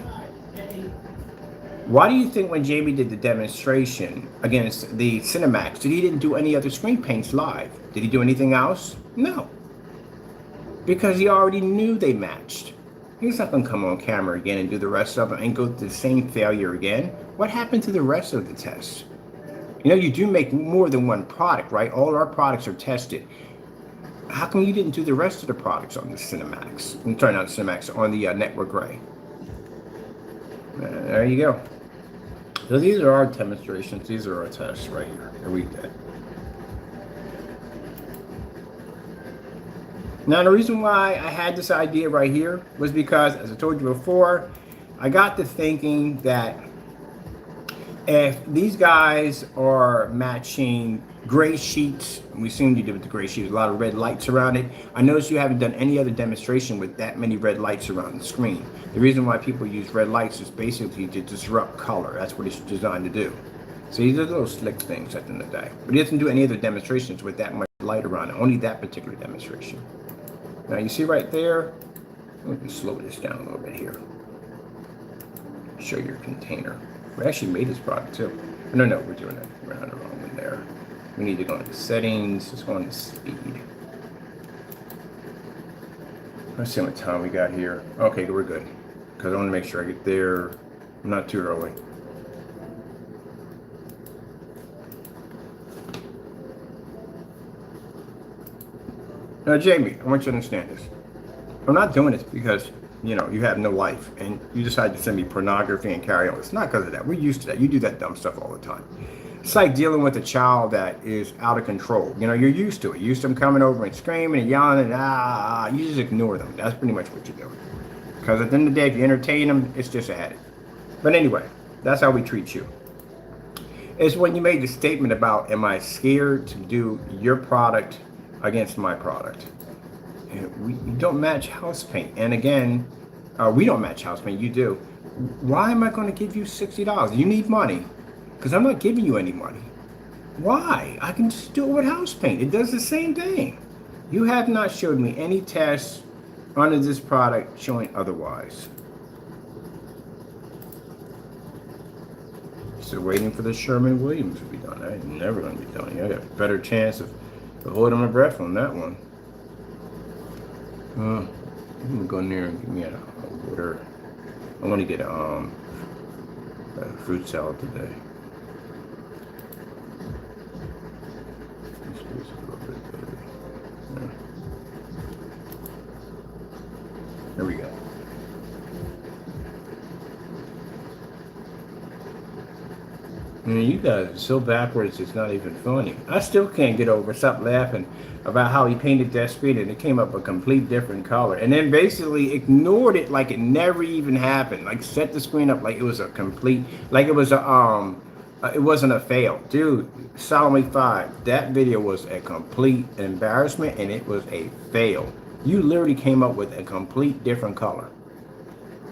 Why do you think when Jamie did the demonstration against the Cinemax, that he didn't do any other screen paints live? Did he do anything else? No. Because he already knew they matched. He's not going to come on camera again and do the rest of them and go through the same failure again. What happened to the rest of the tests? You know, you do make more than one product, right? All our products are tested. How come you didn't do the rest of the products on the Cinemax? I'm sorry, not the Cinemax, on the Network Gray. There you go. So these are our demonstrations. These are our tests right here that we did. Now, the reason why I had this idea right here was because, as I told you before, I got to thinking that if these guys are matching gray sheets, we seem to do with the gray sheets, a lot of red lights around it. I noticed you haven't done any other demonstration with that many red lights around the screen. The reason why people use red lights is basically to disrupt color. That's what it's designed to do. So these are little slick things at the end of the day. But he doesn't do any other demonstrations with that much light around it, only that particular demonstration. Now you see right there, let me slow this down a little bit here. Show your container. We actually made this product too. No, we're doing it. We're on the wrong one there. We need to go into settings. Let's go into speed. Let's see how much time we got here. Okay, we're good. Because I want to make sure I get there not too early. Now, Jamie, I want you to understand this. I'm not doing this because, you know, you have no life and you decide to send me pornography and carry on. It's not because of that. We're used to that. You do that dumb stuff all the time. It's like dealing with a child that is out of control. You know, you're used to it. You're used to them coming over and screaming and yelling and you just ignore them. That's pretty much what you're doing. Because at the end of the day, if you entertain them, it's just a headache. But anyway, that's how we treat you. It's when you made the statement about, am I scared to do your product against my product? We don't match house paint. And again, we don't match house paint. You do. Why am I going to give you $60? You need money. Because I'm not giving you any money. Why? I can just do it with house paint. It does the same thing. You have not showed me any tests under this product showing otherwise. Still waiting for the Sherman-Williams to be done. I ain't never going to be done. I got a better chance of holding my breath on that one. I'm going to go in there and give me a water. I want to get a fruit salad today. There we go. I mean, you guys are so backwards, it's not even funny. I still can't get over, stop laughing about how he painted that screen and it came up a complete different color. And then basically ignored it like it never even happened. Like set the screen up like it was a complete, like it was a, it wasn't a fail. Dude, Solomon 5, that video was a complete embarrassment and it was a fail. You literally came up with a complete different color.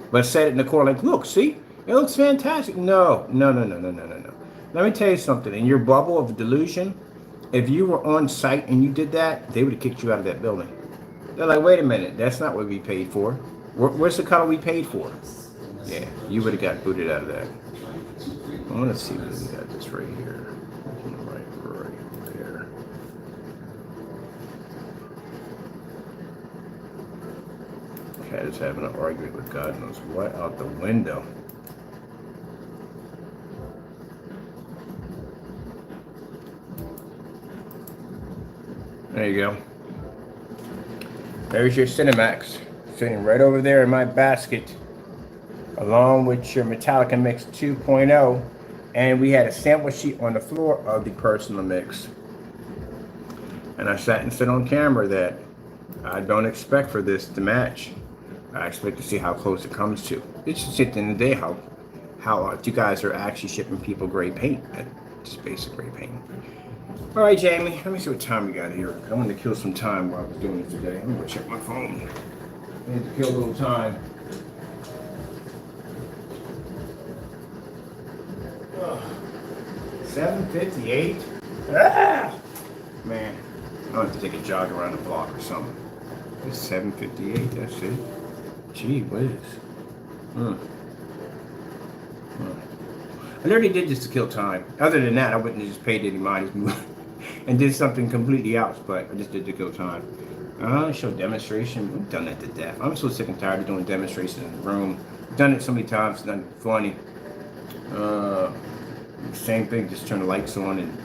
But set it in the corner like, look, see? It looks fantastic. No. Let me tell you something. In your bubble of delusion, if you were on site and you did that, they would have kicked you out of that building. They're like, wait a minute, that's not what we paid for. Where's the color we paid for? Yeah, you would have got booted out of that. I want to see if we got this right here. Right there. Cat is having an argument with God knows what out the window. There you go. There's your Cinemax sitting right over there in my basket, along with your Metallica Mix 2.0. And we had a sample sheet on the floor of the personal mix. And I sat and said on camera that I don't expect for this to match. I expect to see how close it comes to. It's just at the end of the day how you guys are actually shipping people gray paint, just basic gray paint. All right, Jamie, let me see what time we got here. I wanted to kill some time while I was doing it today. I'm gonna check my phone. I need to kill a little time. 7:58. Man, I'll have to take a jog around the block or something. It's 7:58. That's it. Gee whiz. I literally did this to kill time. Other than that, I wouldn't have just paid any mind and did something completely else, but I just did to kill time. Show demonstration. We've done that to death. I'm so sick and tired of doing demonstrations in the room. I've done it so many times, it's not funny. Same thing, just turn the lights on and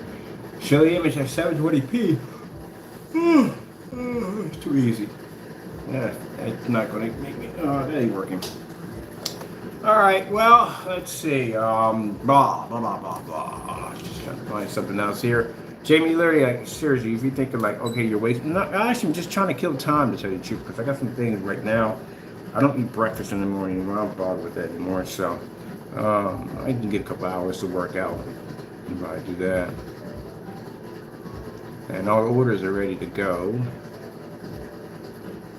show the image at 720p. too easy. Yeah, it's not going to make me. Oh, that ain't working. All right. Well, let's see. Blah blah blah blah blah. Just trying to find something else here. Jamie, literally, like, seriously, if you think of like, okay, you're wasting. No, actually, I'm just trying to kill time to tell you the truth, because I got some things right now. I don't eat breakfast in the morning. I don't bother with that anymore. So I can get a couple hours to work out if I do that. And all the orders are ready to go.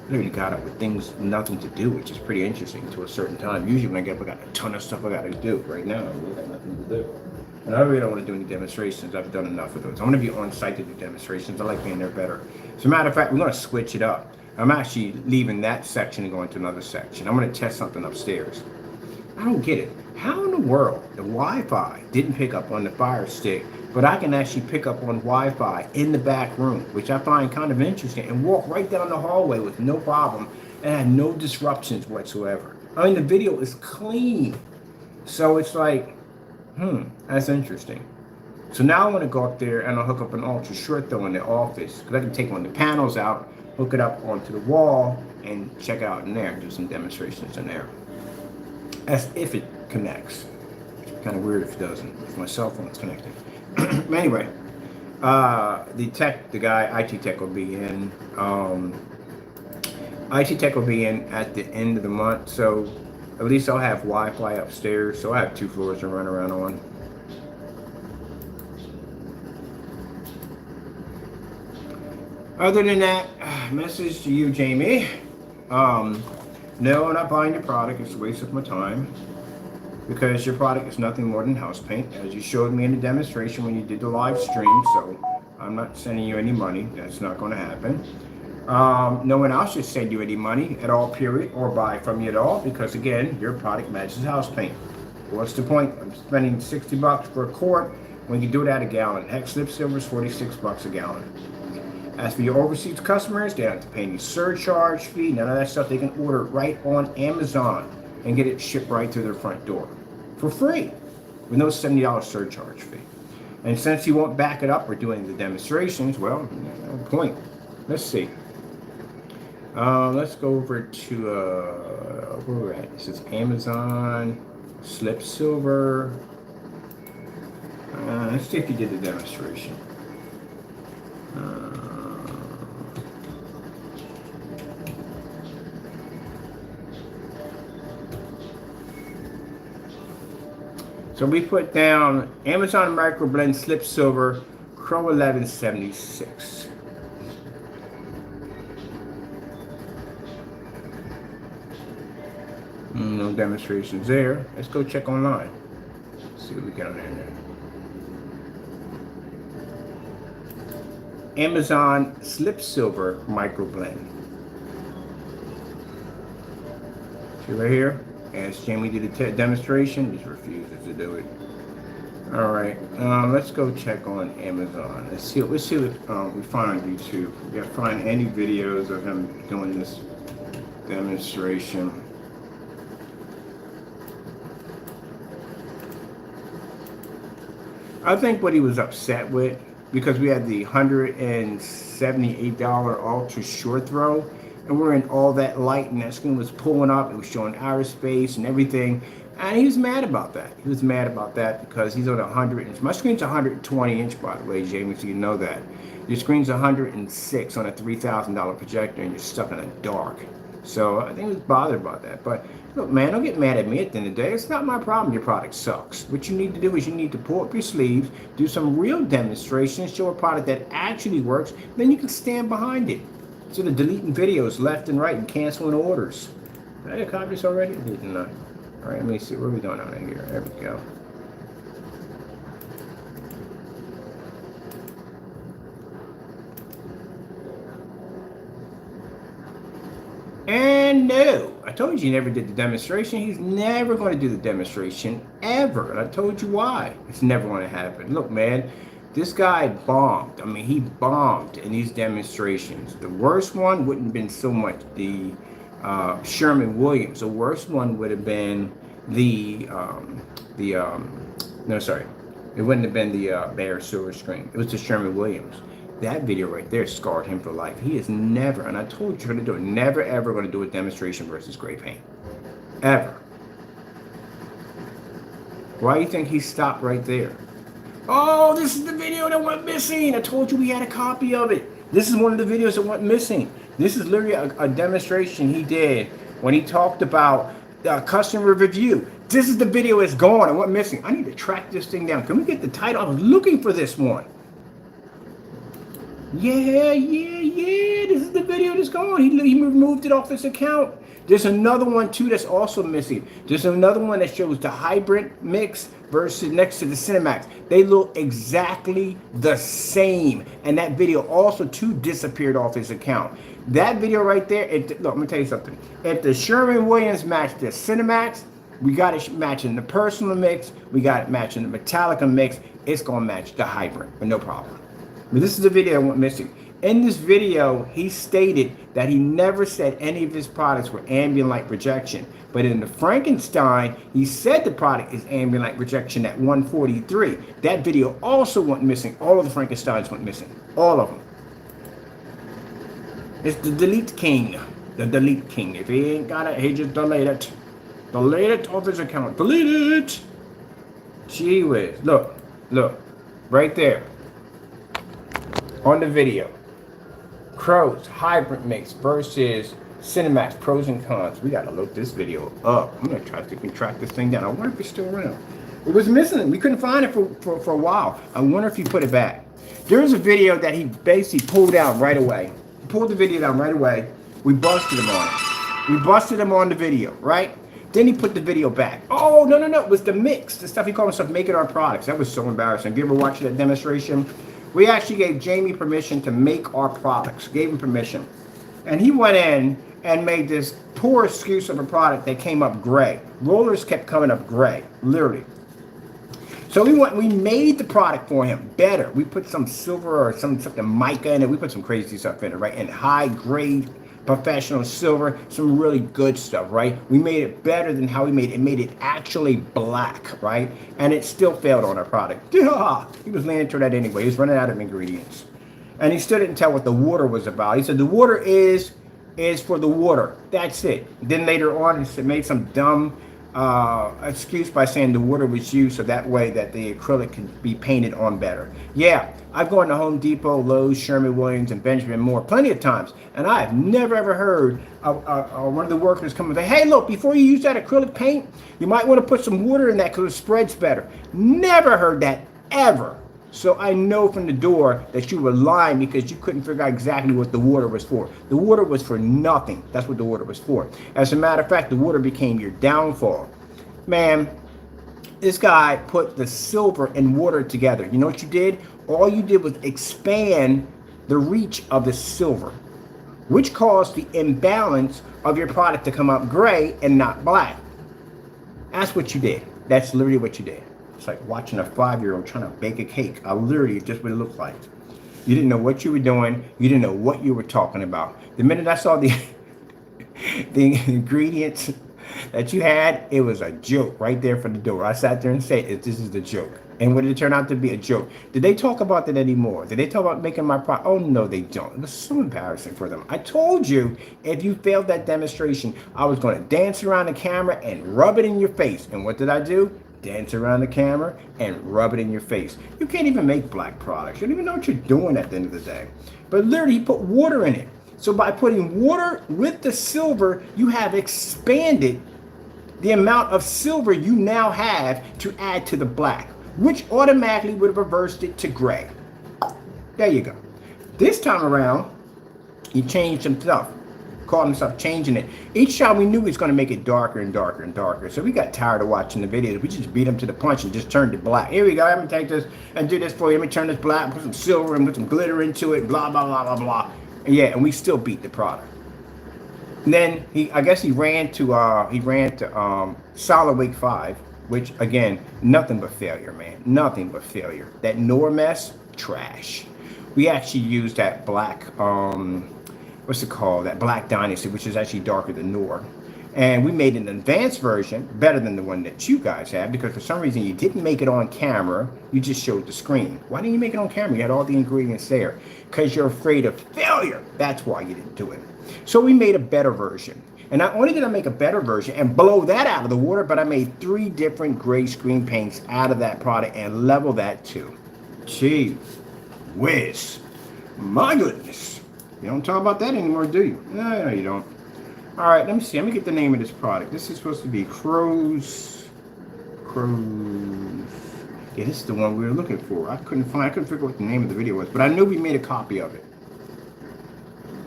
I already got up with things, nothing to do, which is pretty interesting to a certain time. Usually when I get up, I got a ton of stuff I got to do. Right now, I really got nothing to do. And I really don't want to do any demonstrations. I've done enough of those. I want to be on site to do demonstrations. I like being there better. As a matter of fact, we're going to switch it up. I'm actually leaving that section and going to another section. I'm going to test something upstairs. I don't get it. How in the world the Wi-Fi didn't pick up on the Fire Stick, but I can actually pick up on Wi-Fi in the back room, which I find kind of interesting, and walk right down the hallway with no problem and have no disruptions whatsoever. I mean, the video is clean. So it's like, that's interesting. So now I want to go up there and I'll hook up an ultra short throw in the office, because I can take one of the panels out, hook it up onto the wall, and check out in there, do some demonstrations in there. As if it connects. It's kind of weird if it doesn't, if my cell phone's connected. Anyway, the guy, IT Tech will be in. IT Tech will be in at the end of the month, so at least I'll have Wi-Fi upstairs, so I have 2 floors to run around on. Other than that, message to you, Jamie. No, I'm not buying your product. It's a waste of my time, because your product is nothing more than house paint, as you showed me in the demonstration when you did the live stream. So I'm not sending you any money. That's not going to happen. No one else should send you any money at all, period, or buy from you at all, because again, your product matches house paint. What's the point of spending $60 for a quart when you do it at a gallon? Heck, slip silver is $46 a gallon. As for your overseas customers, they don't have to pay any surcharge fee, none of that stuff. They can order right on Amazon and get it shipped right to their front door for free with no $70 surcharge fee. And since you won't back it up or doing the demonstrations, well, no point. Let's see. Let's go over to where we're at. This is Amazon, slip silver. Let's see if you did the demonstration. So we put down Amazon Microblend Slip Silver Crows1176. No demonstrations there. Let's go check online. Let's see what we got on there. Amazon Slip Silver Microblend. See right here? As Jamie did a demonstration, he just refuses to do it. All right, let's go check on Amazon. Let's see what we find on YouTube. We gotta find any videos of him doing this demonstration. I think what he was upset with, because we had the $178 ultra short throw, and we're in all that light, and that screen was pulling up. It was showing outer space and everything, and he was mad about that. He was mad about that because he's on 100 inch. My screen's 120 inch, by the way, Jamie, so you know that. Your screen's 106 on a $3,000 projector, and you're stuck in the dark. So I think he was bothered about that. But look, man, don't get mad at me at the end of the day. It's not my problem your product sucks. What you need to do is you need to pull up your sleeves, do some real demonstrations, show a product that actually works, then you can stand behind it. Instead of deleting videos left and right and canceling orders. Did I accomplish this already? I didn't know. All right, let me see. What are we doing out here? There we go. And no, I told you he never did the demonstration. He's never going to do the demonstration ever. And I told you why. It's never going to happen. Look, man. This guy bombed. I mean, he bombed in these demonstrations. The worst one wouldn't have been so much the Sherman-Williams. The worst one would have been it wouldn't have been the Bear Silver Screen. It was the Sherman-Williams. That video right there scarred him for life. He is never, and I told you going to do it, never ever going to do a demonstration versus gray paint. Ever. Why do you think he stopped right there? Oh, this is the video that went missing. I told you we had a copy of it. This is one of the videos that went missing. This is literally a demonstration he did when he talked about customer review. This is the video that's gone and went missing. I need to track this thing down. Can we get the title? I was looking for this one. Yeah. This is the video that's gone. He removed it off his account. There's another one too that's also missing. There's another one that shows the hybrid mix versus next to the Cinemax. They look exactly the same. And that video also too disappeared off his account. That video right there, look, let me tell you something. If the Sherwin-Williams match the Cinemax, we got it matching the personal mix, we got it matching the Metallica mix, it's gonna match the hybrid, but no problem. But this is the video I went missing. In this video, he stated that he never said any of his products were ambient light projection. But in the Frankenstein, he said the product is ambient light projection at 143. That video also went missing. All of the Frankensteins went missing. All of them. It's the Delete King. The Delete King. If he ain't got it, he just delete it. Delete it off his account. Delete it. Gee whiz. Look. Right there. On the video. Crows hybrid mix versus Cinemax pros and cons. We gotta look this video up. I'm gonna try to track this thing down. I wonder if it's still around. It was missing. We couldn't find it for a while. I wonder if he put it back. There's a video that he basically pulled down right away. He pulled the video down right away. We busted him on it. We busted him on the video, right? Then he put the video back. Oh, no. It was the mix. The stuff he called himself making our products. That was so embarrassing. Have you ever watched that demonstration? We actually gave Jamie permission to make our products. Gave him permission. And he went in and made this poor excuse of a product that came up gray. Rollers kept coming up gray, literally. So we made the product for him better. We put some silver or something mica in it. We put some crazy stuff in it, right? And high grade professional silver, some really good stuff, right? We made it better than how we made it. It made it actually black, right? And it still failed on our product. He was leaning toward that anyway. He was running out of ingredients. And he still didn't tell what the water was about. He said the water is for the water. That's it. Then later on, he made some dumb excuse by saying the water was used so that way that the acrylic could be painted on better. Yeah, I've gone to Home Depot, Lowe's, Sherwin-Williams, and Benjamin Moore plenty of times, and I have never ever heard one of the workers come and say, hey, look, before you use that acrylic paint, you might want to put some water in that because it spreads better. Never heard that, ever. So I know from the door that you were lying because you couldn't figure out exactly what the water was for. The water was for nothing. That's what the water was for. As a matter of fact, the water became your downfall. Man, this guy put the silver and water together. You know what you did? All you did was expand the reach of the silver, which caused the imbalance of your product to come up gray and not black. That's what you did. That's literally what you did. It's like watching a 5-year-old trying to bake a cake. Literally, just what it looked like. You didn't know what you were doing. You didn't know what you were talking about. The minute I saw the ingredients that you had, it was a joke right there from the door. I sat there and said, this is the joke. And what did it turn out to be? A joke. Did they talk about that anymore? Did they talk about making my product? Oh, no, they don't. It was so embarrassing for them. I told you, if you failed that demonstration, I was going to dance around the camera and rub it in your face. And what did I do? Dance around the camera and rub it in your face. You can't even make black products. You don't even know what you're doing at the end of the day. But literally, he put water in it. So by putting water with the silver, you have expanded the amount of silver you now have to add to the black, which automatically would have reversed it to gray. There you go. This time around, he changed some stuff. Called himself changing it. Each time we knew he was going to make it darker and darker and darker. So we got tired of watching the videos. We just beat him to the punch and just turned it black. Here we go. Let me take this and do this for you. Let me turn this black, put some silver and put some glitter into it, blah, blah, blah, blah, blah. And yeah, and we still beat the product. And then I guess he ran to Solid Wake 5, which again, nothing but failure, man. Nothing but failure. That Noor mess, trash. We actually used that black, what's it called? That Black Dynasty, which is actually darker than Noor. And we made an advanced version better than the one that you guys have, because for some reason you didn't make it on camera. You just showed the screen. Why didn't you make it on camera? You had all the ingredients there. Because you're afraid of failure. That's why you didn't do it. So we made a better version. And not only did I make a better version and blow that out of the water, but I made 3 different gray screen paints out of that product and level that too. Gee whiz. My goodness. You don't talk about that anymore, do you? No, you don't. All right, let me see. Let me get the name of this product. This is supposed to be Crows. Yeah, this is the one we were looking for. I couldn't figure out what the name of the video was, but I knew we made a copy of it.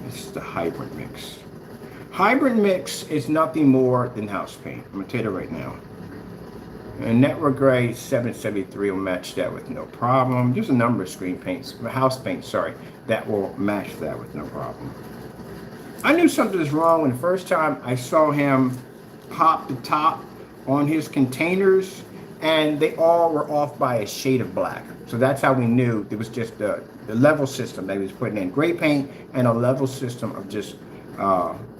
This is the Hybrid Mix. Hybrid Mix is nothing more than house paint. I'm going to tell you that right now. And Network Gray 773 will match that with no problem. There's a number of screen paints, house paints, sorry, that will match that with no problem. I knew something was wrong when the first time I saw him pop the top on his containers, and they all were off by a shade of black. So that's how we knew it was just the level system that he was putting in. Gray paint and a level system of just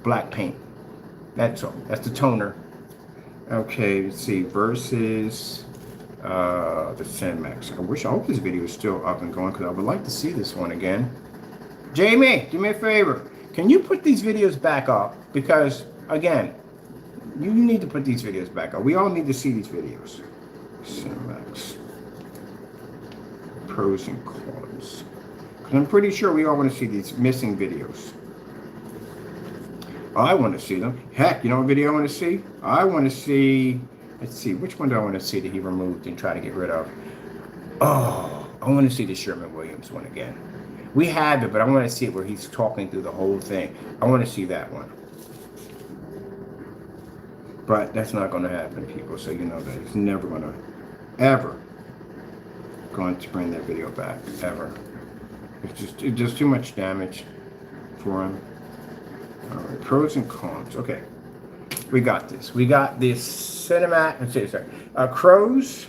black paint. That's all. That's the toner. Okay, let's see. Versus the Cinemax. I hope this video is still up and going, because I would like to see this one again. Jamie, do me a favor. Can you put these videos back up? Because, again, you need to put these videos back up. We all need to see these videos. Cinemax. Pros and cons. Because I'm pretty sure we all want to see these missing videos. I want to see them. Heck, you know what video I want to see? I want to see, let's see, which one do I want to see that he removed and try to get rid of? Oh, I want to see the Sherman Williams one again. We have it, but I want to see it where he's talking through the whole thing. I want to see that one. But that's not going to happen, people. So you know that it's never going to, ever, going to bring that video back, ever. It's just too much damage for him. All right, pros and cons. Okay, we got this. We got this Cinemax. Crows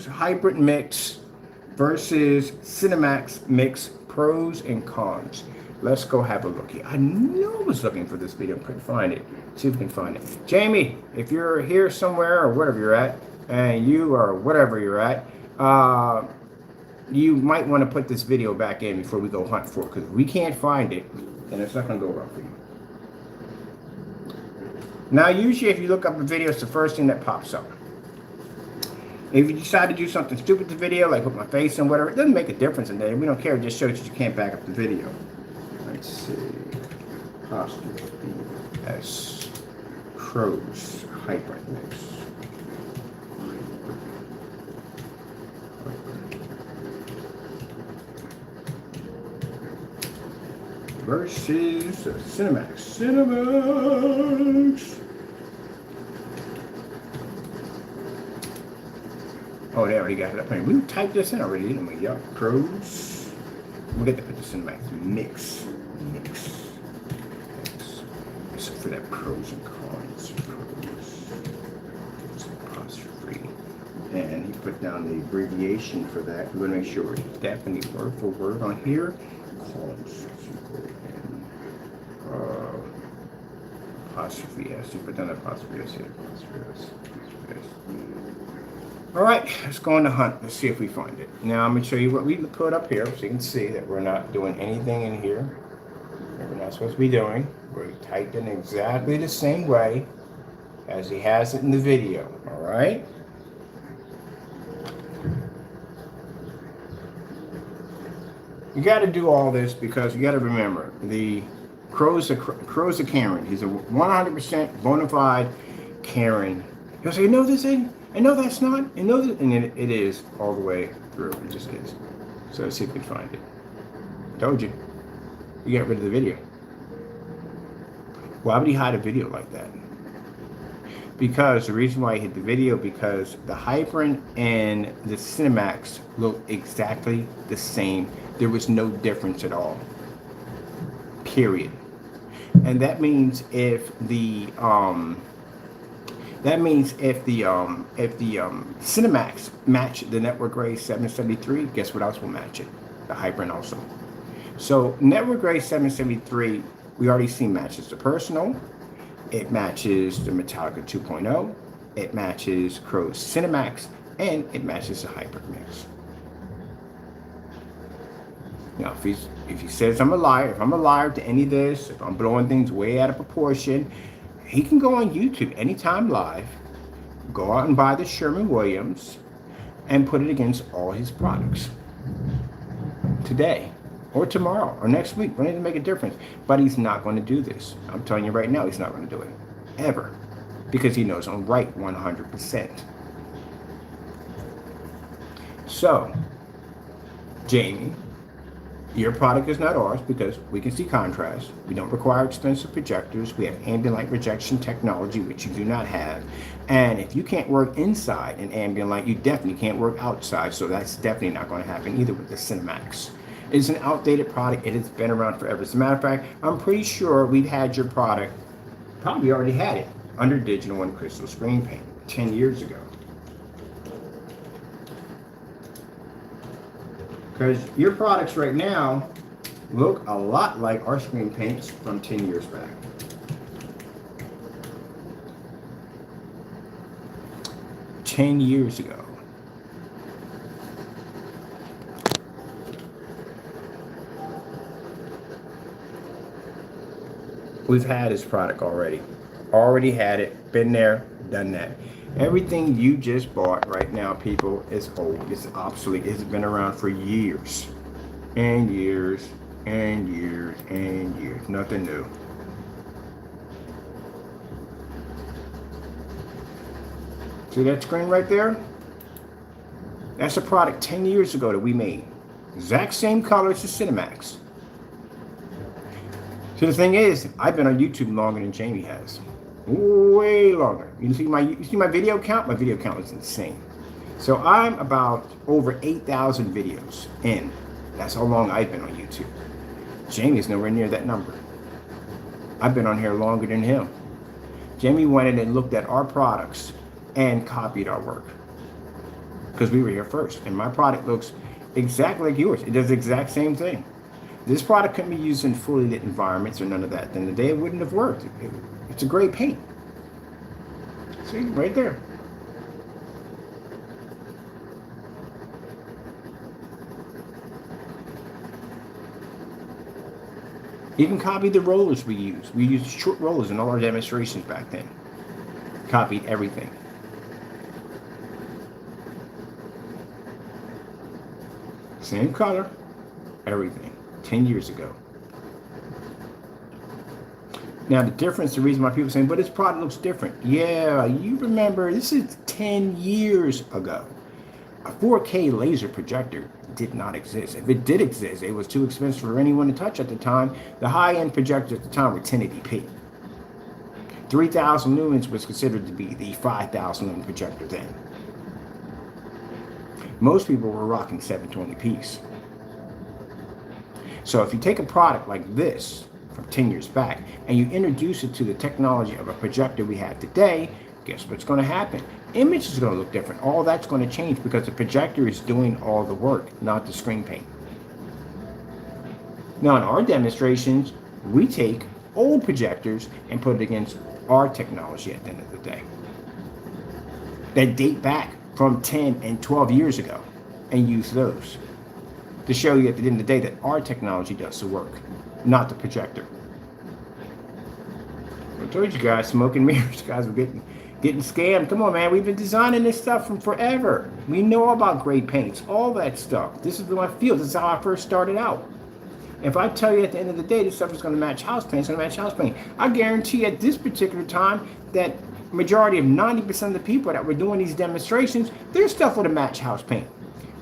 Hybrid Mix versus Cinemax Mix. Pros and cons. Let's go have a look here. I knew I was looking for this video. Couldn't find it. See if we can find it. Jamie, if you're here somewhere or wherever you're at, and you are whatever you're at, you might want to put this video back in before we go hunt for it, because if we can't find it, then it's not going to go well for you. Now, usually if you look up a video, it's the first thing that pops up. If you decide to do something stupid to the video, like put my face and whatever, it doesn't make a difference in that. We don't care. It just shows that you can't back up the video. Let's see. S. Crows Hybrid Mix. Versus Cinemax. Cinemax. Oh, they already got it up. We typed this in already, didn't we? Yup. Crows. We'll get to put this in Cinemax. Mix. So for that pros and cons. Pros. Apostrophe. And he put down the abbreviation for that. We're going to make sure it's definitely word for word on here. Cons. Apostrophe S. You put down the apostrophe S here. Apostrophe S. All right, let's go on the hunt. Let's see if we find it. Now I'm going to show you what we put up here, so you can see that we're not doing anything in here that we're not supposed to be doing. We typed in exactly the same way as he has it in the video. All right. You got to do all this because you got to remember the Crows are Karen. He's a 100% bona fide Karen. He'll say, "No, this ain't. I know that's not. I know that," and it is all the way through. It just is. So let's see if we can find it. Told you. You got rid of the video. Why would he hide a video like that? Because the reason why he hid the video, because the Hybrid and the Cinemax look exactly the same. There was no difference at all. Period. And that means if the Cinemax match the Network Gray 773, guess what else will match it? The Hybrid also. So Network Gray 773, we already see matches the personal, It matches the Metallica 2.0. It matches Crows Cinemax, and it matches the Hybrid Mix. Now, if he says I'm a liar, if I'm a liar to any of this, if I'm blowing things way out of proportion, he can go on YouTube anytime live, go out and buy the Sherwin-Williams, and put it against all his products today or tomorrow or next week. Won't even make a difference. But he's not going to do this. I'm telling you right now, he's not going to do it ever, because he knows I'm right 100%. So, Jamie, your product is not ours because we can see contrast. We don't require expensive projectors. We have ambient light rejection technology, which you do not have. And if you can't work inside an ambient light, you definitely can't work outside. So that's definitely not going to happen either with the Cinemax. It's an outdated product. It has been around forever. As a matter of fact, I'm pretty sure we've had your product, probably already had it, under digital and crystal screen paint 10 years ago. Because your products right now look a lot like our screen paints from 10 years back. "10 years ago. We've had this product already. Already had it, been there, done that. Everything you just bought right now, people, is old. It's obsolete. It's been around for years and years and years and years. Nothing new. See that screen right there? That's a product 10 years ago that we made. Exact same color as the Cinemax. So the thing is, I've been on YouTube longer than Jamie has. Way longer. You see my video count? My video count is insane. So I'm about over 8,000 videos in. That's how long I've been on YouTube. Jamie is nowhere near that number. I've been on here longer than him. Jamie went in and looked at our products and copied our work, because we were here first. And my product looks exactly like yours. It does the exact same thing. This product couldn't be used in fully lit environments or none of that. Then the day it wouldn't have worked. It's a great paint. See, right there. Even copied the rollers we used. We used short rollers in all our demonstrations back then. Copied everything. Same color, everything. 10 years ago. Now the difference, the reason why people are saying, but this product looks different. Yeah, you remember, this is 10 years ago. A 4K laser projector did not exist. If it did exist, it was too expensive for anyone to touch at the time. The high-end projectors at the time were 1080p. 3,000 lumens was considered to be the 5,000 lumen projector then. Most people were rocking 720p's. So if you take a product like this from 10 years back and you introduce it to the technology of a projector we have today, guess what's going to happen? Image is going to look different. All that's going to change because the projector is doing all the work, not the screen paint. Now in our demonstrations, we take old projectors and put it against our technology at the end of the day, that date back from 10 and 12 years ago, and use those to show you at the end of the day that our technology does the work, not the projector. I told you guys, smoke and mirrors. Guys were getting scammed. Come on, man. We've been designing this stuff from forever. We know about gray paints, all that stuff. This is my field. This is how I first started out. If I tell you at the end of the day this stuff is going to match house paint, it's going to match house paint. I guarantee at this particular time that majority of 90% of the people that were doing these demonstrations, their stuff would have matched house paint.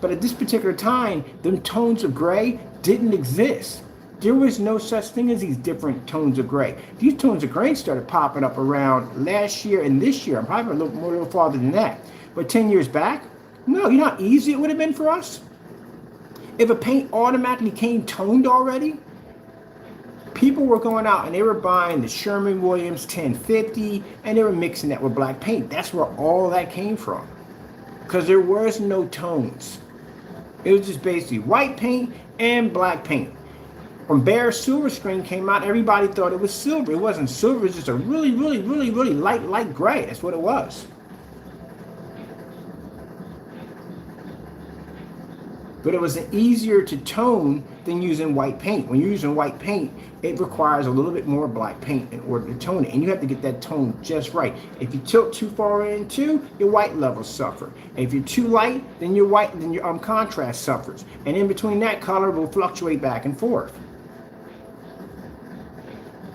But at this particular time, them tones of gray didn't exist. There was no such thing as these different tones of gray. These tones of gray started popping up around last year and this year. I'm probably a little farther than that. But 10 years back, no, you know how easy it would have been for us? If a paint automatically came toned already, people were going out and they were buying the Sherwin-Williams 1050 and they were mixing that with black paint. That's where all that came from. Because there was no tones. It was just basically white paint and black paint. When bare silver screen came out, everybody thought it was silver. It wasn't silver. It was just a really, really, really, really light gray. That's what it was. But it was easier to tone than using white paint. When you're using white paint, it requires a little bit more black paint in order to tone it. And you have to get that tone just right. If you tilt too far in too, your white levels suffer. And if you're too light, then your contrast suffers. And in between that, color will fluctuate back and forth.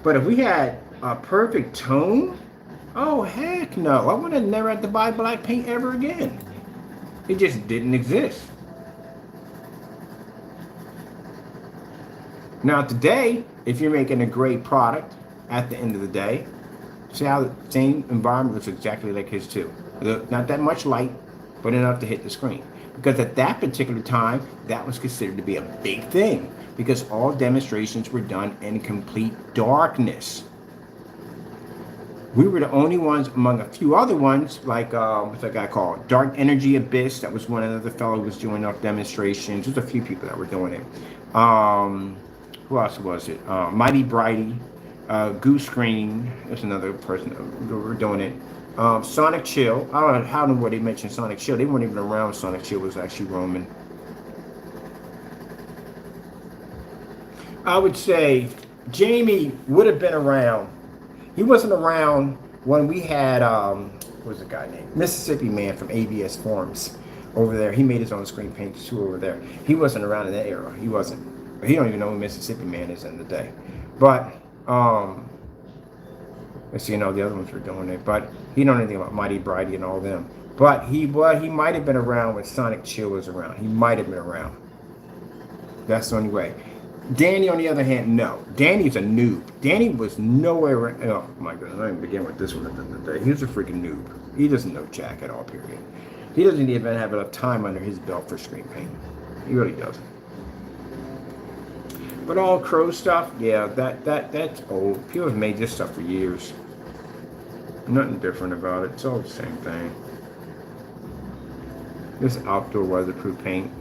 But if we had a perfect tone, oh heck no. I would have never had to buy black paint ever again. It just didn't exist. Now today, if you're making a great product at the end of the day, see how the same environment looks exactly like his too. Not that much light, but enough to hit the screen. Because at that particular time, that was considered to be a big thing, because all demonstrations were done in complete darkness. We were the only ones among a few other ones, like what's that guy called? Dark Energy Abyss. That was one other fellow who was doing off demonstrations. There's a few people that were doing it. Who else was it? Mighty Brighty, Goose Green. There's another person who were doing it. Sonic Chill. I don't know how and where they mentioned Sonic Chill. They weren't even around when Sonic Chill was actually roaming. I would say Jamie would have been around. He wasn't around when we had, what was the guy named? Mississippi Man from ABS Forums over there. He made his own screen paint too over there. He wasn't around in that era. He wasn't. He don't even know who Mississippi Man is in the day. But, let's see, the other ones were doing it. But he don't know anything about Mighty Brighty and all them. But he might have been around when Sonic Chill was around. He might have been around. That's the only way. Danny, on the other hand, no. Danny's a noob. Danny was nowhere around. Oh, my goodness. I didn't begin with this one at the end of the day. He's a freaking noob. He doesn't know jack at all, period. He doesn't even have enough time under his belt for screen paint. He really doesn't. But all Crow stuff, yeah, that's old. People have made this stuff for years. Nothing different about it. It's all the same thing. This outdoor weatherproof paint.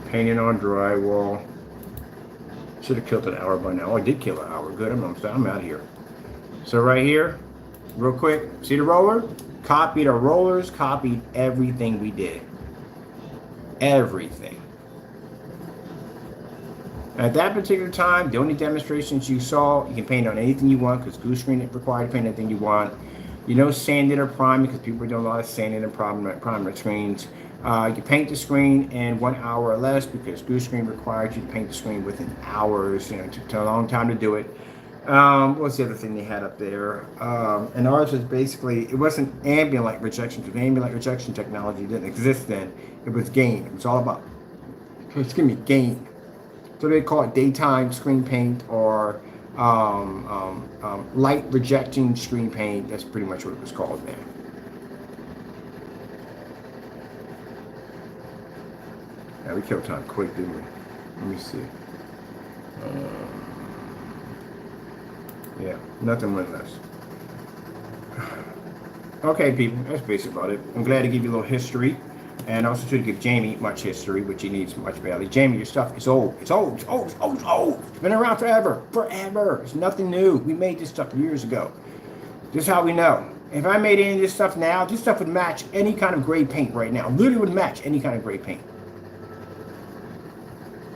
Painting on drywall. Should have killed an hour by now. Oh, I did kill an hour. Good. I'm out of here. So right here, real quick, see the roller? Copied our rollers, copied everything we did. Everything. At that particular time, the only demonstrations you saw, you can paint on anything you want, because Goose Screen required to paint anything you want. Sanding or priming, because people are doing a lot of sanding and primer screens. You paint the screen in 1 hour or less, because Goose Screen required you to paint the screen within hours. It took a long time to do it. What's the other thing they had up there? And ours was basically, it wasn't ambient light rejection, because ambient light rejection technology didn't exist then. It was gain. It was all about, gain. So they call it daytime screen paint, or light rejecting screen paint. That's pretty much what it was called then. Yeah, we killed time quick, didn't we? Let me see. Yeah, nothing went less. Okay, people, that's basically about it. I'm glad to give you a little history, and also to give Jamie much history, which he needs much badly. Jamie, your stuff is old. It's old. It's old. It's old. It's old. It's been around forever. Forever. It's nothing new. We made this stuff years ago. This is how we know. If I made any of this stuff now, this stuff would match any kind of gray paint right now. Literally would match any kind of gray paint.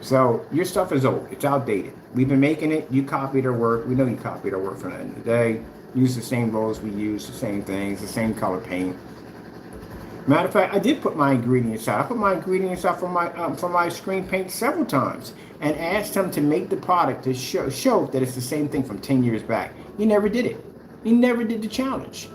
So your stuff is old. It's outdated. We've been making it. You copied our work. We know you copied our work from the end of the day. Use the same rollers we use, the same things, the same color paint. Matter of fact, I did put my ingredients out. I put my ingredients out for my screen paint several times, and asked them to make the product to show that it's the same thing from 10 years back. He never did it. He never did the challenge.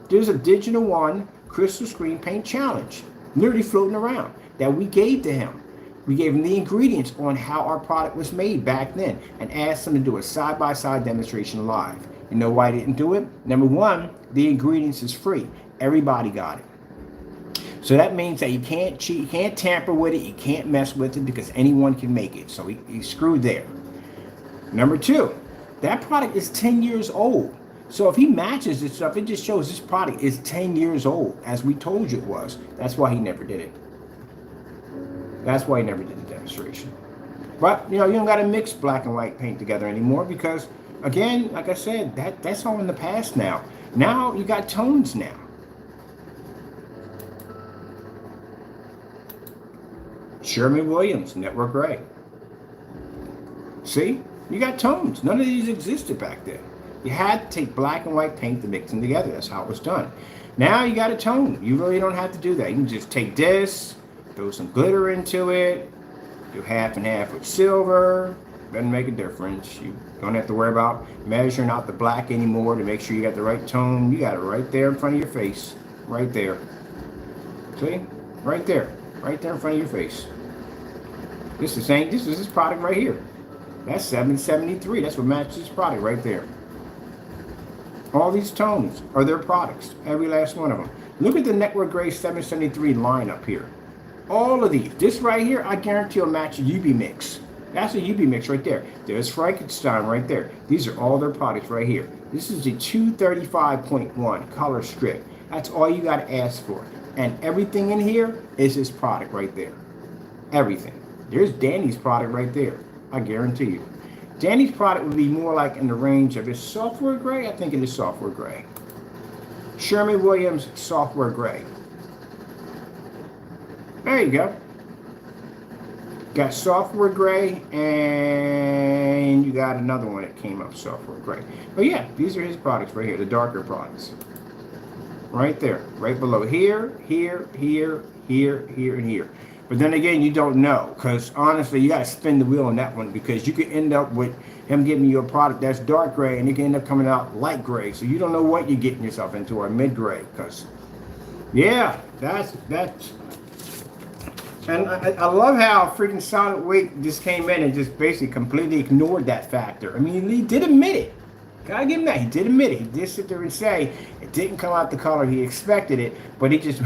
There's a Digital One Crystal Screen Paint Challenge literally floating around that we gave to him. We gave him the ingredients on how our product was made back then, and asked him to do a side-by-side demonstration live. You know why I didn't do it? Number one, the ingredients is free. Everybody got it. So that means that you can't cheat, you can't tamper with it, you can't mess with it, because anyone can make it. So he's screwed there. Number two, that product is 10 years old. So if he matches this stuff, it just shows this product is 10 years old, as we told you it was. That's why he never did it. That's why he never did the demonstration. But, you know, you don't got to mix black and white paint together anymore because, again, like I said, that's all in the past now. Now you got tones now. Sherman-Williams, Network Gray. See? You got tones. None of these existed back then. You had to take black and white paint to mix them together. That's how it was done. Now you got a tone. You really don't have to do that. You can just take this, throw some glitter into it, do half and half with silver. Doesn't make a difference. You don't have to worry about measuring out the black anymore to make sure you got the right tone. You got it right there in front of your face. Right there. See? Right there. Right there in front of your face. This is this product right here. That's 773. That's what matches this product right there. All these tones are their products. Every last one of them. Look at the Network Gray 773 line up here. All of these. This right here, I guarantee will match a UB mix. That's a UB mix right there. There's Frankenstein right there. These are all their products right here. This is the 235.1 color strip. That's all you got to ask for. And everything in here is this product right there. Everything. There's Danny's product right there. I guarantee you. Danny's product would be more like in the range of his software gray. I think it is software gray. Sherman-Williams software gray. There you go. Got software gray, and you got another one that came up software gray. But yeah, these are his products right here, the darker products. Right there, right below here, here, here, here, here, and here. But then again, you don't know, because honestly, you got to spin the wheel on that one, because you could end up with him giving you a product that's dark gray, and it can end up coming out light gray. So you don't know what you're getting yourself into, or mid gray, because yeah, that's. And I love how freaking Solid Weight just came in and just basically completely ignored that factor. I mean, he did admit it. Gotta give him that. He did admit it. He did sit there and say it didn't come out the color he expected it, but he just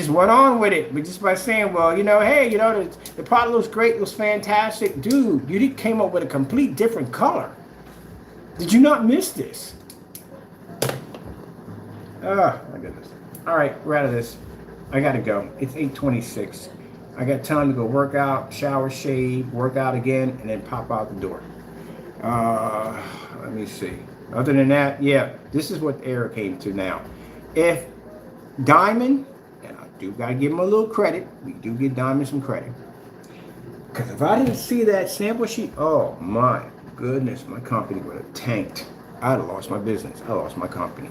went on with it. But just by saying, well, you know, hey, you know, the product looks great, it was fantastic. Dude, you came up with a complete different color. Did you not miss this? Oh, my goodness. All right, we're out of this. I gotta go. It's 8:26. I got time to go work out, shower, shave, work out again, and then pop out the door. Let me see. Other than that, yeah, this is what the error came to now. If Diamond, and I do gotta give him a little credit, we do give Diamond some credit. Because if I didn't see that sample sheet, oh my goodness, my company would have tanked. I'd have lost my business. I lost my company.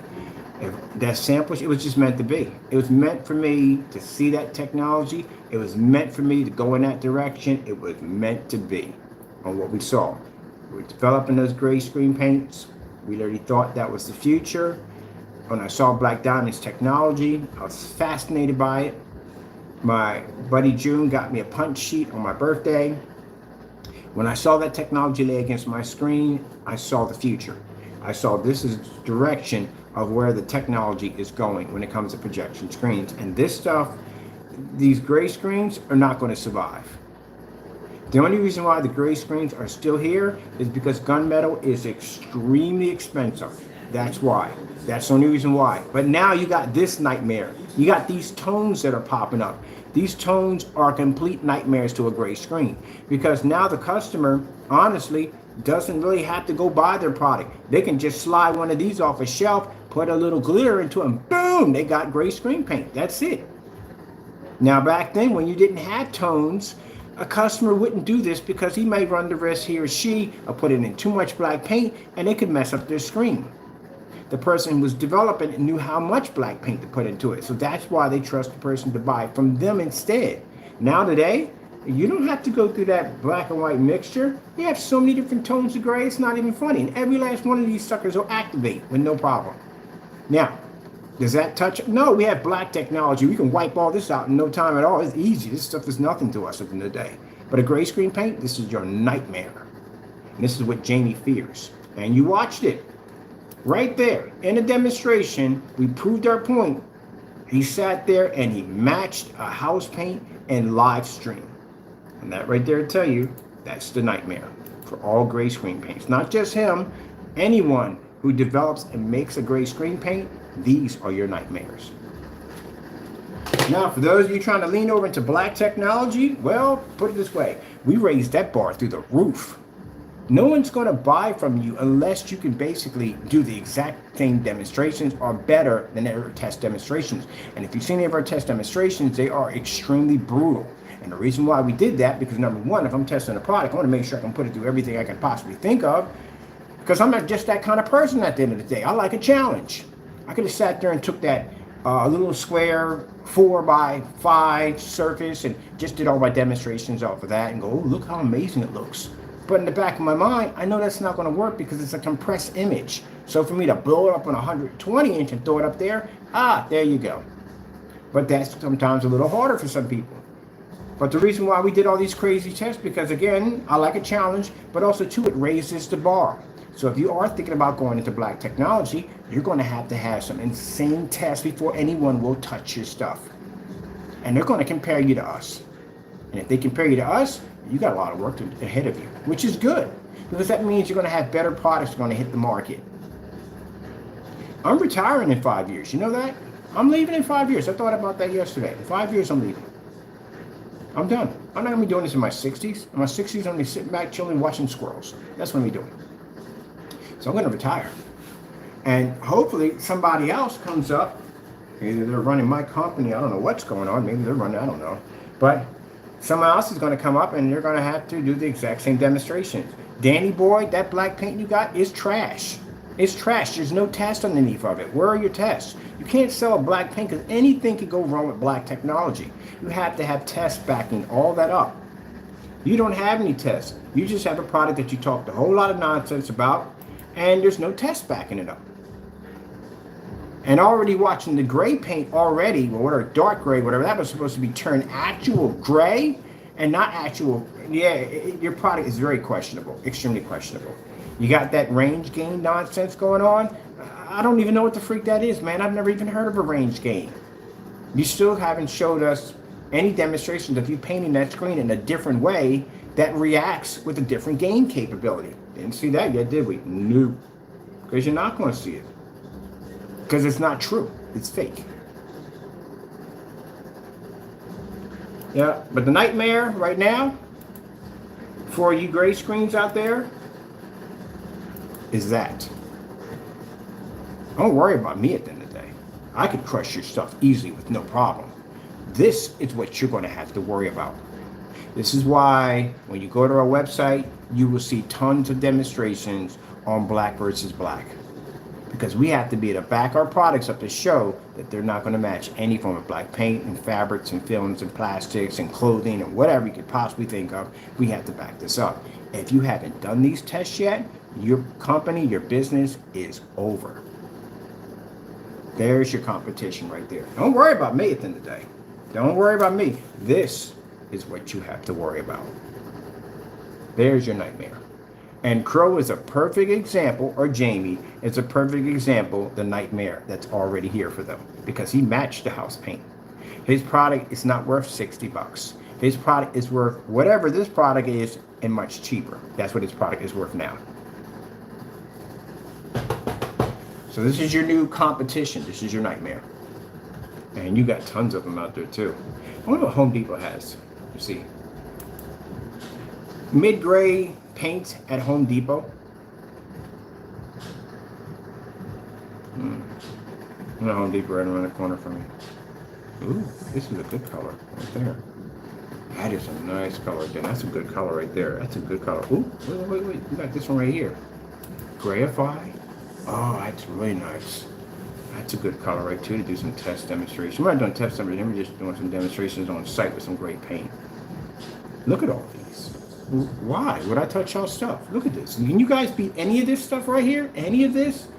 If that sample, it was just meant to be. It was meant for me to see that technology. It was meant for me to go in that direction. It was meant to be on what we saw. We were developing those gray screen paints. We already thought that was the future. When I saw Black Diamond's technology, I was fascinated by it. My buddy June got me a punch sheet on my birthday. When I saw that technology lay against my screen, I saw the future. I saw this is the direction of where the technology is going when it comes to projection screens. And this stuff, these gray screens are not going to survive. The only reason why the gray screens are still here is because gunmetal is extremely expensive. That's why. That's the only reason why. But now you got this nightmare. You got these tones that are popping up. These tones are complete nightmares to a gray screen, because now the customer, honestly, doesn't really have to go buy their product. They can just slide one of these off a shelf, put a little glitter into them, boom, they got gray screen paint. That's it. Now back then, when you didn't have tones, a customer wouldn't do this because he may run the risk, he or she, of putting in too much black paint, and it could mess up their screen. The person who was developing it knew how much black paint to put into it. So that's why they trust the person to buy from them instead. Now today, you don't have to go through that black and white mixture. You have so many different tones of gray, it's not even funny. And every last one of these suckers will activate with no problem. Now, does that touch? No, we have black technology. We can wipe all this out in no time at all. It's easy. This stuff is nothing to us at the end of the day. But a gray screen paint, this is your nightmare. And this is what Jamie fears. And you watched it. Right there in a demonstration, we proved our point. He sat there and he matched a house paint and live stream. And that right there to tell you, that's the nightmare for all gray screen paints. Not just him, anyone who develops and makes a gray screen paint, these are your nightmares. Now, for those of you trying to lean over into black technology, well, put it this way. We raised that bar through the roof. No one's going to buy from you unless you can basically do the exact same demonstrations or better than our test demonstrations. And if you've seen any of our test demonstrations, they are extremely brutal. And the reason why we did that, because number one, if I'm testing a product, I want to make sure I can put it through everything I can possibly think of, because I'm not just that kind of person at the end of the day. I like a challenge. I could have sat there and took that little square 4x5 surface and just did all my demonstrations off of that and go, oh, look how amazing it looks. But in the back of my mind, I know that's not going to work because it's a compressed image. So for me to blow it up on 120 inch and throw it up there, there you go. But that's sometimes a little harder for some people. But the reason why we did all these crazy tests, because again, I like a challenge, but also too, it raises the bar. So if you are thinking about going into black technology, you're going to have some insane tests before anyone will touch your stuff. And they're going to compare you to us. And if they compare you to us, you got a lot of work ahead of you, which is good, because that means you're going to have better products going to hit the market. I'm retiring in 5 years. You know that? I'm leaving in 5 years. I thought about that yesterday. In 5 years, I'm leaving. I'm done. I'm not going to be doing this in my 60s. In my 60s, I'm going to be sitting back, chilling, watching squirrels. That's what I'm going to be doing. So I'm going to retire. And hopefully somebody else comes up. Either they're running my company. I don't know what's going on. Maybe they're running, I don't know. But someone else is going to come up and they're going to have to do the exact same demonstrations. Danny boy, that black paint you got is trash. It's trash. There's no test underneath of it. Where are your tests? You can't sell a black paint because anything could go wrong with black technology. You have to have tests backing all that up. You don't have any tests. You just have a product that you talked a whole lot of nonsense about, and there's no test backing it up. And already watching the gray paint already, or whatever, dark gray, whatever, that was supposed to be turned actual gray and not actual. Your product is very questionable, extremely questionable. You got that range gain nonsense going on. I don't even know what the freak that is, man. I've never even heard of a range gain. You still haven't showed us any demonstrations of you painting that screen in a different way that reacts with a different gain capability. Didn't see that yet, did we? No. Because you're not going to see it. Because it's not true. It's fake. Yeah, but the nightmare right now for you gray screens out there is that. Don't worry about me at the end of the day. I could crush your stuff easily with no problem. This is what you're going to have to worry about. This is why when you go to our website, you will see tons of demonstrations on black versus black. Because we have to be able to back our products up to show that they're not going to match any form of black paint and fabrics and films and plastics and clothing and whatever you could possibly think of. We have to back this up. If you haven't done these tests yet, your company, your business is over. There's your competition right there. Don't worry about me at the end of the day. Don't worry about me. This is what you have to worry about. There's your nightmare. And Crow is a perfect example, or Jamie is a perfect example, the nightmare that's already here for them. Because he matched the house paint. His product is not worth 60 bucks. His product is worth whatever this product is and much cheaper. That's what his product is worth now. So this is your new competition. This is your nightmare. And you got tons of them out there too. I wonder what Home Depot has. You see. Mid-gray paint at Home Depot. No, Home Depot right around the corner from me. Ooh, this is a good color right there. That is a nice color right there. That's a good color right there. That's a good color. Ooh, wait. We got this one right here. Grayify. Oh, that's really nice. That's a good color right too to do some test demonstrations. We're not doing test demonstrations. We're just doing some demonstrations on site with some great paint. Look at all these. Why would I touch y'all stuff? Look at this. Can you guys beat any of this stuff right here? Any of this?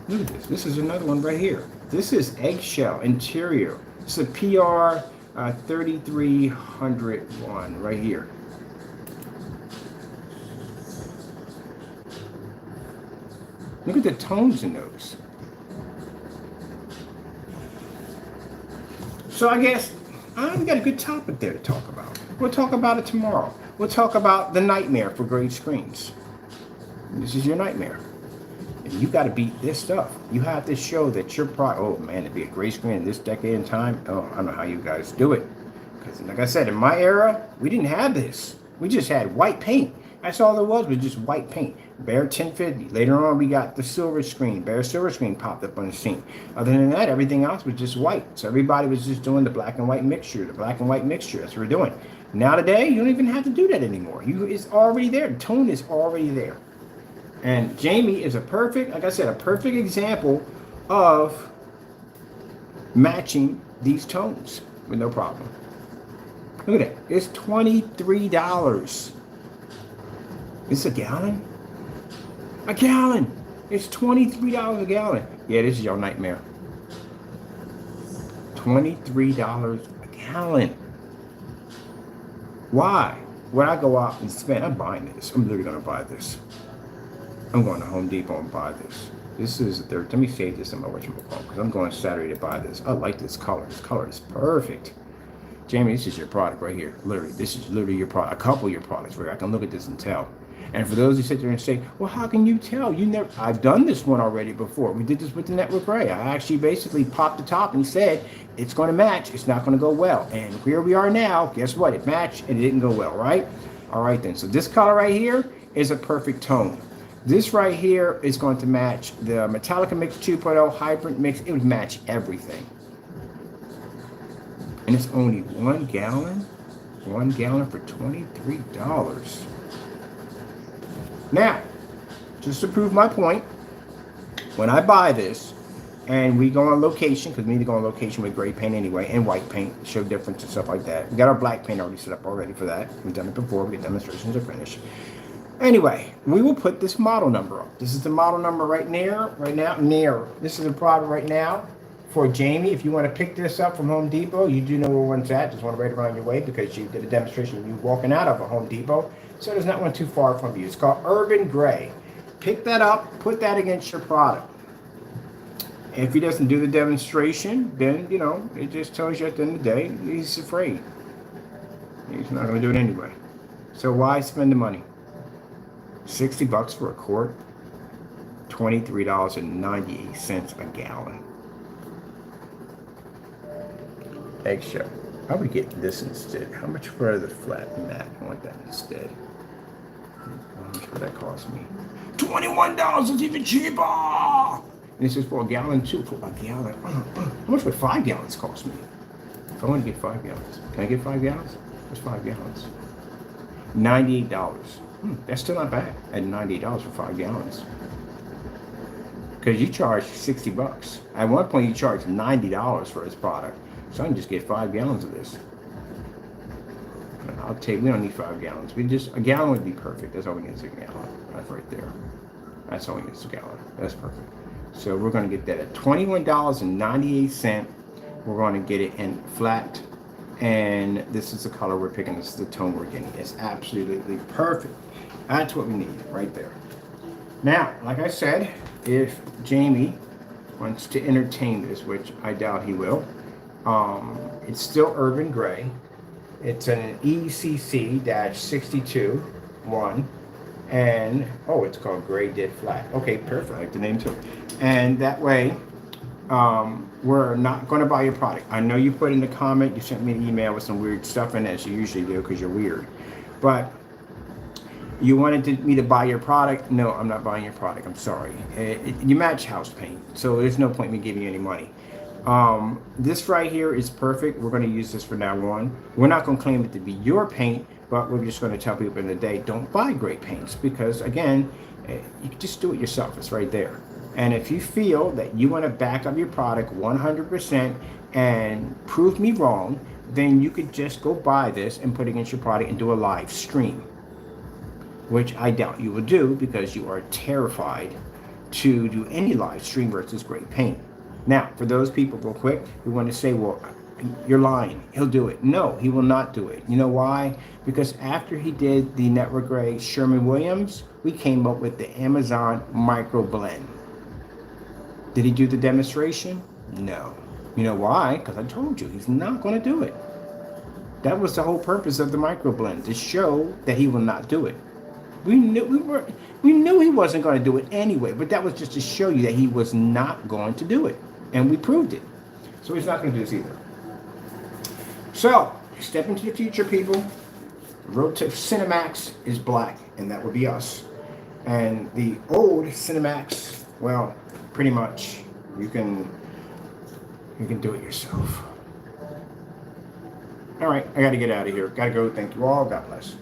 Look at this. This is another one right here. This is eggshell interior. It's a PR 3301 right here. Look at the tones in those. So I guess we got a good topic there to talk about. We'll talk about it tomorrow. We'll talk about the nightmare for great screens. This is your nightmare. And you got to beat this stuff. You have to show that your product, oh man, it'd be a gray screen in this decade in time. Oh, I don't know how you guys do it. Because like I said, in my era, we didn't have this. We just had white paint. That's all there was just white paint. Bear 1050. Later on, we got the silver screen. Bear silver screen popped up on the scene. Other than that, everything else was just white. So everybody was just doing the black and white mixture. The black and white mixture. That's what we're doing. Now today, you don't even have to do that anymore. It's already there. The tone is already there. And Jamie is a perfect, like I said, a perfect example of matching these tones with no problem. Look at that. It's $23. It's a gallon? A gallon! It's $23 a gallon. Yeah, this is your nightmare. $23 a gallon. Why? When I go out and spend, I'm buying this. I'm literally going to buy this. I'm going to Home Depot and buy this. This is the third. Let me save this in my whatchamacallit, because I'm going Saturday to buy this. I like this color. This color is perfect. Jamie, this is your product right here. Literally, this is literally your product. A couple of your products where I can look at this and tell. And for those who sit there and say, well, how can you tell? I've done this one already before. We did this with the Network Gray. I actually basically popped the top and said, it's going to match. It's not going to go well. And here we are now. Guess what? It matched and it didn't go well, right? All right, then. So this color right here is a perfect tone. This right here is going to match the Metallica Mix 2.0 Hybrid Mix. It would match everything. And it's only 1 gallon. 1 gallon for $23. Now, just to prove my point, when I buy this and we go on location, because we need to go on location with gray paint anyway and white paint, show difference and stuff like that. We got our black paint already set up already for that. We've done it before. We get demonstrations are finished. Anyway, we will put this model number up. This is the model number right now. This is the product right now for Jamie. If you want to pick this up from Home Depot, you do know where one's at. Just want to write around your way because you did a demonstration of you walking out of a Home Depot. So there's not one too far from you. It's called Urban Gray. Pick that up, put that against your product. If he doesn't do the demonstration, then, it just tells you at the end of the day, he's afraid. He's not going to do it anyway. So why spend the money? $60 for a quart, $23.98 a gallon. Eggshell. I would get this instead. How much for the flat mat? I want that instead. How much would that cost me? $21. It's even cheaper. And this is for a gallon too. For a gallon. How much would 5 gallons cost me? If I want to get 5 gallons, can I get 5 gallons? What's 5 gallons? $98. That's still not bad at $98 for 5 gallons. Because you charge $60. At one point, you charged $90 for this product. So I can just get 5 gallons of this. We don't need 5 gallons. A gallon would be perfect. That's all we need is a gallon. That's right there. That's all we need is a gallon. That's perfect. So we're going to get that at $21.98. We're going to get it in flat. And this is the color we're picking. This is the tone we're getting. It's absolutely perfect. That's what we need right there. Now, like I said, if Jamie wants to entertain this, which I doubt he will, it's still Urban Gray. It's an ECC-62-1. And, it's called Gray Did Flat. Okay, perfect. I like the name too. And that way, we're not going to buy your product. I know you put in the comment, you sent me an email with some weird stuff in it, as you usually do because you're weird. But you wanted me to buy your product. No, I'm not buying your product. I'm sorry. You match house paint, so there's no point in me giving you any money. This right here is perfect. We're going to use this from now on. We're not going to claim it to be your paint, but we're just going to tell people in the day, don't buy gray paints because, again, you can just do it yourself. It's right there. And if you feel that you want to back up your product 100% and prove me wrong, then you could just go buy this and put it against your product and do a live stream, which I doubt you will do because you are terrified to do any live stream versus gray paint. Now, for those people real quick who want to say, well, you're lying, he'll do it. No, he will not do it. You know why? Because after he did the Network Gray Sherman-Williams, we came up with the Amazon Micro Blend. Did he do the demonstration? No. You know why? Because I told you, he's not going to do it. That was the whole purpose of the Micro Blend, to show that he will not do it. We knew he wasn't going to do it anyway, but that was just to show you that he was not going to do it, and we proved it. So he's not going to do this either. So step into the future, people. Road to Cinemax is black, and that would be us. And the old Cinemax, well, pretty much you can do it yourself. All right, I got to get out of here. Got to go. Thank you all. God bless.